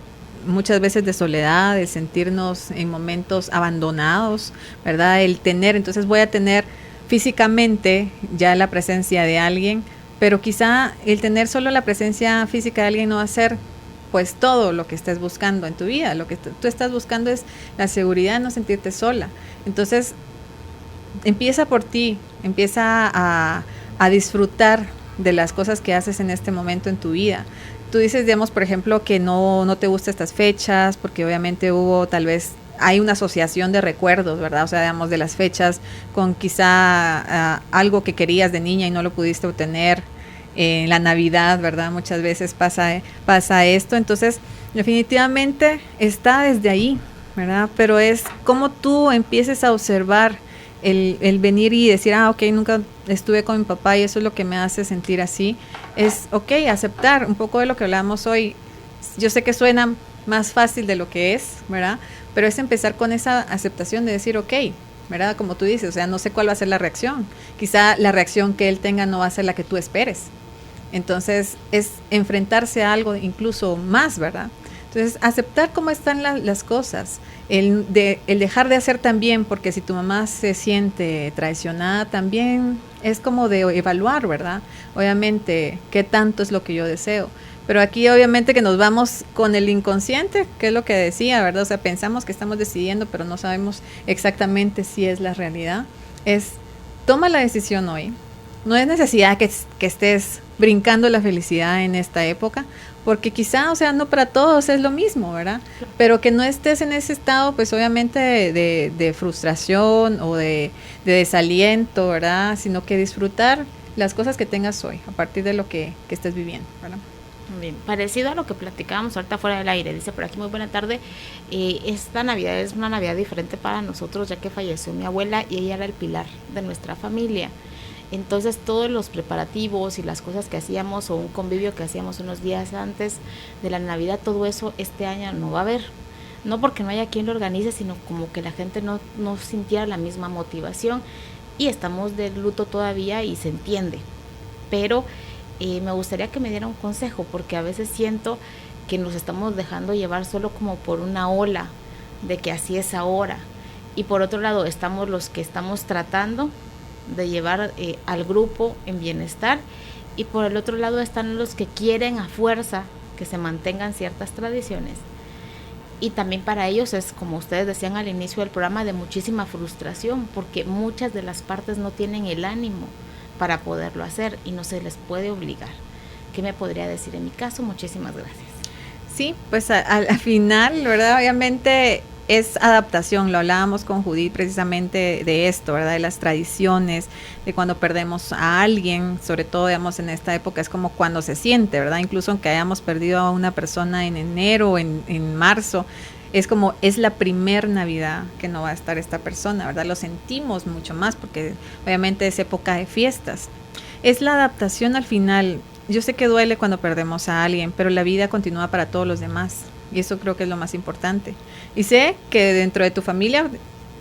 muchas veces de soledad, de sentirnos en momentos abandonados, ¿verdad? Entonces voy a tener físicamente ya la presencia de alguien, pero quizá el tener solo la presencia física de alguien no va a ser pues todo lo que estés buscando en tu vida. Lo que tú estás buscando es la seguridad, no sentirte sola. Entonces empieza por ti, empieza a disfrutar de las cosas que haces en este momento en tu vida. Tú dices, digamos, por ejemplo, que no te gustan estas fechas, porque obviamente hay una asociación de recuerdos, ¿verdad? O sea, digamos, de las fechas con quizá algo que querías de niña y no lo pudiste obtener. En la Navidad, ¿verdad? Muchas veces pasa esto. Entonces, definitivamente está desde ahí, ¿verdad? Pero es como tú empieces a observar el venir y decir, ok, nunca estuve con mi papá y eso es lo que me hace sentir así. Es, ok, aceptar un poco de lo que hablamos hoy. Yo sé que suena más fácil de lo que es, ¿verdad? Pero es empezar con esa aceptación de decir, ok, ¿verdad? Como tú dices, o sea, no sé cuál va a ser la reacción. Quizá la reacción que él tenga no va a ser la que tú esperes. Entonces, es enfrentarse a algo incluso más, ¿verdad? Entonces, aceptar cómo están las cosas, el dejar de hacer también, porque si tu mamá se siente traicionada también es como de evaluar, ¿verdad? Obviamente, ¿qué tanto es lo que yo deseo? Pero aquí obviamente que nos vamos con el inconsciente, que es lo que decía, ¿verdad? O sea, pensamos que estamos decidiendo, pero no sabemos exactamente si es la realidad. Toma la decisión hoy. No es necesidad que estés brincando la felicidad en esta época, porque quizá, o sea, no para todos es lo mismo, ¿verdad? Pero que no estés en ese estado, pues obviamente de frustración o de desaliento, ¿verdad? Sino que disfrutar las cosas que tengas hoy, a partir de lo que estés viviendo, ¿verdad? Bien, parecido a lo que platicábamos ahorita fuera del aire. Dice por aquí, muy buena tarde, esta Navidad es una Navidad diferente para nosotros, ya que falleció mi abuela y ella era el pilar de nuestra familia. Entonces todos los preparativos y las cosas que hacíamos o un convivio que hacíamos unos días antes de la Navidad, todo eso este año no va a haber. No porque no haya quien lo organice, sino como que la gente no sintiera la misma motivación, y estamos de luto todavía y se entiende. Pero me gustaría que me diera un consejo, porque a veces siento que nos estamos dejando llevar solo como por una ola de que así es ahora. Y por otro lado estamos los que estamos tratando de llevar al grupo en bienestar, y por el otro lado están los que quieren a fuerza que se mantengan ciertas tradiciones. Y también para ellos es, como ustedes decían al inicio del programa, de muchísima frustración, porque muchas de las partes no tienen el ánimo para poderlo hacer y no se les puede obligar. ¿Qué me podría decir en mi caso? Muchísimas gracias. Sí, pues al final, ¿verdad? Obviamente es adaptación, lo hablábamos con Judith precisamente de esto, ¿verdad? De las tradiciones, de cuando perdemos a alguien, sobre todo, digamos, en esta época es como cuando se siente, ¿verdad? Incluso aunque hayamos perdido a una persona en enero, en marzo, es como, es la primer Navidad que no va a estar esta persona, ¿verdad? Lo sentimos mucho más porque obviamente es época de fiestas. Es la adaptación al final. Yo sé que duele cuando perdemos a alguien, pero la vida continúa para todos los demás. Y eso creo que es lo más importante. Y sé que dentro de tu familia,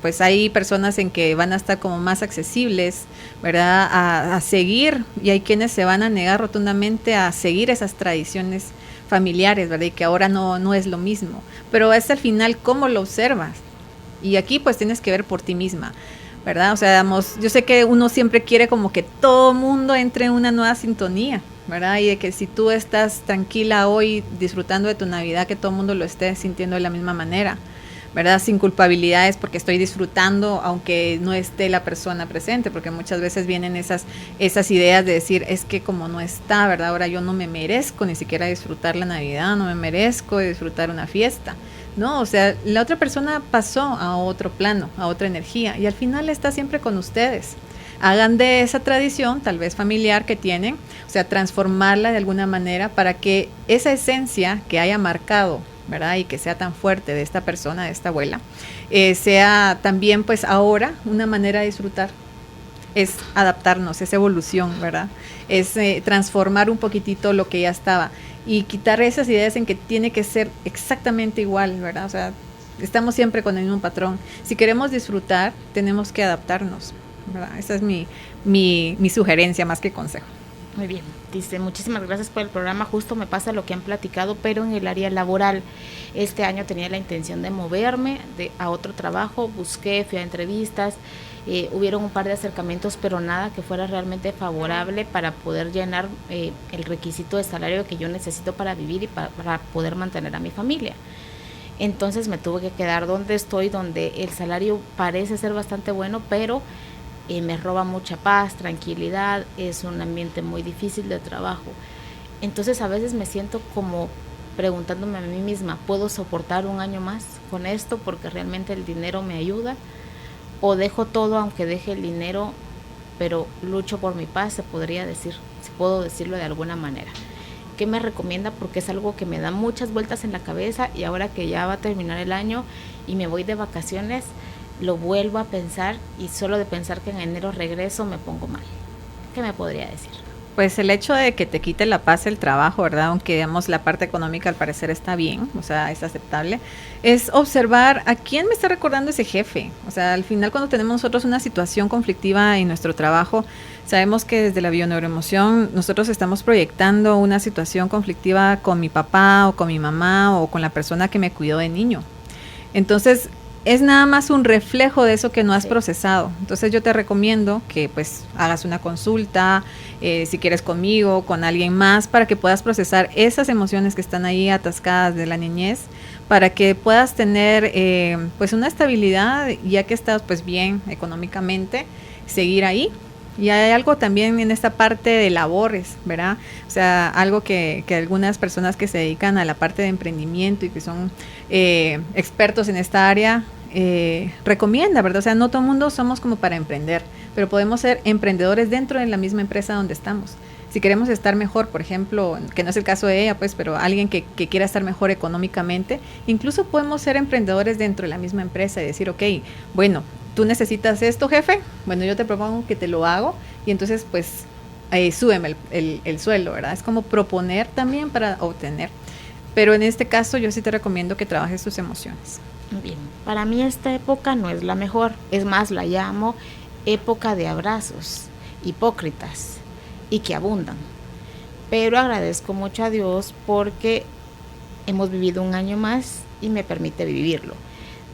pues hay personas en que van a estar como más accesibles, ¿verdad? A seguir, y hay quienes se van a negar rotundamente a seguir esas tradiciones familiares, ¿verdad? Y que ahora no es lo mismo. Pero es al final cómo lo observas. Y aquí pues tienes que ver por ti misma, ¿verdad? O sea, digamos, yo sé que uno siempre quiere como que todo mundo entre en una nueva sintonía, ¿verdad? Y de que si tú estás tranquila hoy disfrutando de tu Navidad, que todo el mundo lo esté sintiendo de la misma manera, ¿verdad? Sin culpabilidades porque estoy disfrutando aunque no esté la persona presente, porque muchas veces vienen esas ideas de decir, es que como no está, ¿verdad? Ahora yo no me merezco ni siquiera disfrutar la Navidad, no me merezco disfrutar una fiesta. No, o sea, la otra persona pasó a otro plano, a otra energía, y al final está siempre con ustedes. Hagan de esa tradición, tal vez familiar que tienen, o sea, transformarla de alguna manera para que esa esencia que haya marcado, ¿verdad? Y que sea tan fuerte de esta persona, de esta abuela, sea también pues ahora una manera de disfrutar. Es adaptarnos, es evolución, ¿verdad? Es transformar un poquitito lo que ya estaba y quitar esas ideas en que tiene que ser exactamente igual, ¿verdad? O sea, estamos siempre con el mismo patrón. Si queremos disfrutar, tenemos que adaptarnos, ¿verdad? Esa es mi sugerencia más que consejo. Muy bien, dice, muchísimas gracias por el programa. Justo me pasa lo que han platicado, pero en el área laboral. Este año tenía la intención de moverme a otro trabajo, busqué, fui a entrevistas, hubieron un par de acercamientos, pero nada que fuera realmente favorable para poder llenar el requisito de salario que yo necesito para vivir y para poder mantener a mi familia. Entonces me tuve que quedar donde estoy, donde el salario parece ser bastante bueno, pero me roba mucha paz, tranquilidad, es un ambiente muy difícil de trabajo. Entonces a veces me siento como preguntándome a mí misma, ¿puedo soportar un año más con esto porque realmente el dinero me ayuda? ¿O dejo todo aunque deje el dinero, pero lucho por mi paz, se podría decir, si puedo decirlo de alguna manera? ¿Qué me recomienda? Porque es algo que me da muchas vueltas en la cabeza, y ahora que ya va a terminar el año y me voy de vacaciones, lo vuelvo a pensar, y solo de pensar que en enero regreso me pongo mal. ¿Qué me podría decir? Pues el hecho de que te quite la paz el trabajo, ¿verdad? Aunque digamos la parte económica al parecer está bien, o sea, es aceptable, es observar a quién me está recordando ese jefe. O sea, al final cuando tenemos nosotros una situación conflictiva en nuestro trabajo, sabemos que desde la bioneuroemoción nosotros estamos proyectando una situación conflictiva con mi papá o con mi mamá o con la persona que me cuidó de niño. Entonces, es nada más un reflejo de eso que no has procesado. Entonces yo te recomiendo que pues hagas una consulta, si quieres conmigo, con alguien más, para que puedas procesar esas emociones que están ahí atascadas de la niñez, para que puedas tener pues una estabilidad, ya que estás pues bien económicamente, seguir ahí. Y hay algo también en esta parte de labores, ¿verdad? O sea, algo que algunas personas que se dedican a la parte de emprendimiento y que son expertos en esta área recomienda, ¿verdad? O sea, no todo el mundo somos como para emprender, pero podemos ser emprendedores dentro de la misma empresa donde estamos. Si queremos estar mejor, por ejemplo, que no es el caso de ella, pues, pero alguien que quiera estar mejor económicamente, incluso podemos ser emprendedores dentro de la misma empresa y decir, ok, bueno, tú necesitas esto, jefe, bueno, yo te propongo que te lo hago, y entonces, pues, súbeme el sueldo, ¿verdad? Es como proponer también para obtener. Pero en este caso, yo sí te recomiendo que trabajes tus emociones. Bien, para mí esta época no es la mejor, es más, la llamo época de abrazos hipócritas y que abundan. Pero agradezco mucho a Dios porque hemos vivido un año más y me permite vivirlo.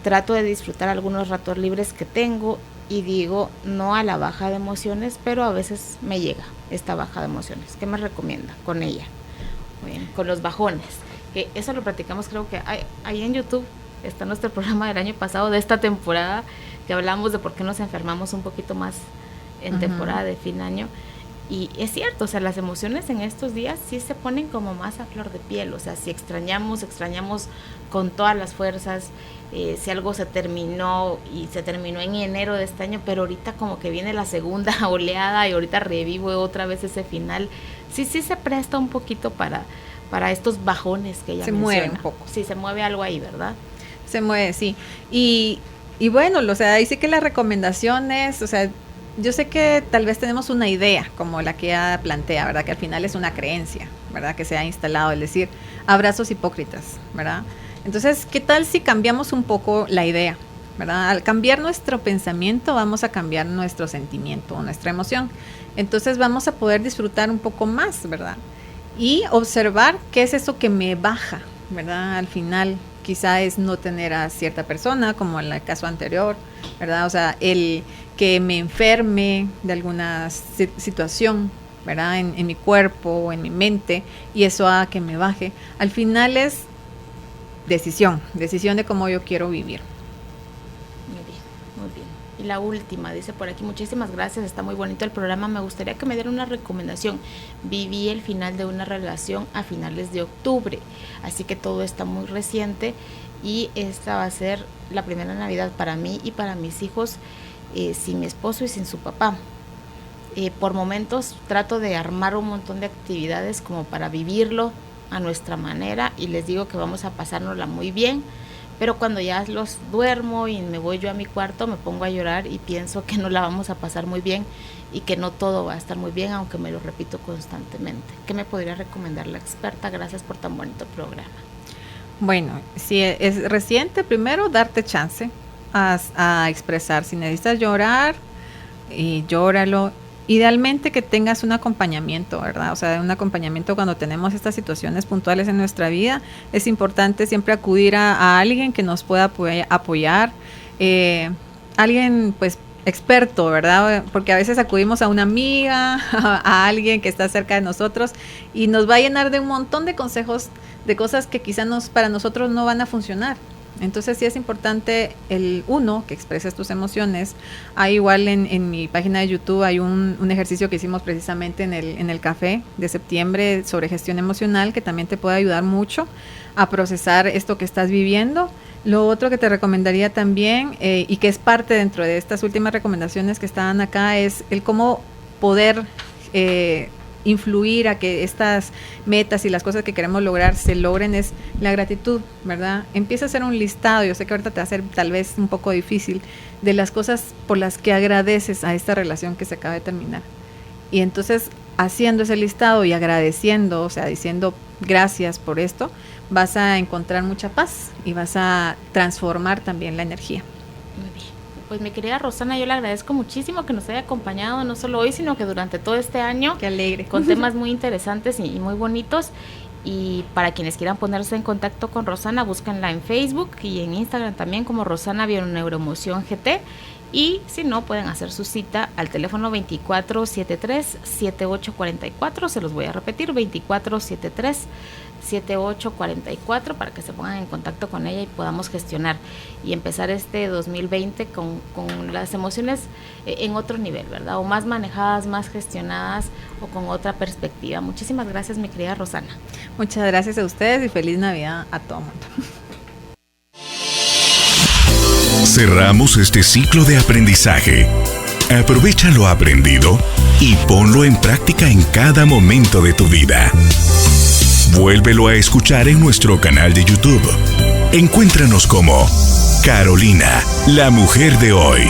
Trato de disfrutar algunos ratos libres que tengo y digo no a la baja de emociones, pero a veces me llega esta baja de emociones. ¿Qué me recomienda con ella? Bien, con los bajones, que eso lo platicamos, creo que ahí en YouTube está nuestro programa del año pasado, de esta temporada, que hablamos de por qué nos enfermamos un poquito más en temporada de fin de año. Y es cierto, o sea, las emociones en estos días sí se ponen como más a flor de piel, o sea, si extrañamos con todas las fuerzas, si algo se terminó y se terminó en enero de este año, pero ahorita como que viene la segunda oleada y ahorita revivo otra vez ese final, sí se presta un poquito para estos bajones que ella menciona. Se mueve un poco. Sí, se mueve algo ahí, ¿verdad? Se mueve, sí. Y bueno, o sea, ahí sí que las recomendaciones, o sea, yo sé que tal vez tenemos una idea como la que ella plantea, ¿verdad? Que al final es una creencia, ¿verdad? Que se ha instalado, es decir, abrazos hipócritas, ¿verdad? Entonces, ¿qué tal si cambiamos un poco la idea, ¿verdad? Al cambiar nuestro pensamiento, vamos a cambiar nuestro sentimiento o nuestra emoción. Entonces, vamos a poder disfrutar un poco más, ¿verdad? Y observar qué es eso que me baja, ¿verdad? Al final, quizá es no tener a cierta persona, como en el caso anterior, ¿verdad? O sea, el que me enferme de alguna situación, ¿verdad? En mi cuerpo o en mi mente, y eso haga que me baje. Al final es decisión de cómo yo quiero vivir. Muy bien. Y la última, dice por aquí, muchísimas gracias, está muy bonito el programa, me gustaría que me dieran una recomendación. Viví el final de una relación a finales de octubre, así que todo está muy reciente y esta va a ser la primera Navidad para mí y para mis hijos sin mi esposo y sin su papá. Por momentos trato de armar un montón de actividades como para vivirlo a nuestra manera y les digo que vamos a pasárnosla muy bien, pero cuando ya los duermo y me voy yo a mi cuarto me pongo a llorar y pienso que no la vamos a pasar muy bien y que no todo va a estar muy bien, aunque me lo repito constantemente. ¿Qué me podría recomendar la experta? Gracias por tan bonito programa. Bueno, si es reciente, primero darte chance a expresar. Si necesitas llorar, llóralo. Idealmente que tengas un acompañamiento, ¿verdad? O sea, un acompañamiento cuando tenemos estas situaciones puntuales en nuestra vida. Es importante siempre acudir a alguien que nos pueda apoyar, alguien pues experto, ¿verdad? Porque a veces acudimos a una amiga, a alguien que está cerca de nosotros y nos va a llenar de un montón de consejos, de cosas que quizá para nosotros no van a funcionar. Entonces sí es importante que expreses tus emociones. Hay igual en mi página de YouTube hay un ejercicio que hicimos precisamente en el café de septiembre sobre gestión emocional que también te puede ayudar mucho a procesar esto que estás viviendo. Lo otro que te recomendaría también y que es parte dentro de estas últimas recomendaciones que estaban acá es el cómo poder influir a que estas metas y las cosas que queremos lograr se logren es la gratitud, ¿verdad? Empieza a hacer un listado, yo sé que ahorita te va a ser tal vez un poco difícil, de las cosas por las que agradeces a esta relación que se acaba de terminar. Y entonces, haciendo ese listado y agradeciendo, o sea, diciendo gracias por esto, vas a encontrar mucha paz y vas a transformar también la energía. Muy bien. Pues mi querida Rosana, yo le agradezco muchísimo que nos haya acompañado, no solo hoy, sino que durante todo este año. Qué alegre. Con temas muy interesantes y muy bonitos. Y para quienes quieran ponerse en contacto con Rosana, búsquenla en Facebook y en Instagram también como Rosana Bioneuroemoción GT. Y si no, pueden hacer su cita al teléfono 2473-7844. Se los voy a repetir, 2473-7844 para que se pongan en contacto con ella y podamos gestionar y empezar este 2020 con las emociones en otro nivel, ¿verdad? O más manejadas, más gestionadas o con otra perspectiva. Muchísimas gracias, mi querida Rosana. Muchas gracias a ustedes y feliz Navidad a todo el mundo. Cerramos este ciclo de aprendizaje. Aprovecha lo aprendido y ponlo en práctica en cada momento de tu vida. Vuélvelo a escuchar en nuestro canal de YouTube. Encuéntranos como Carolina, la mujer de hoy.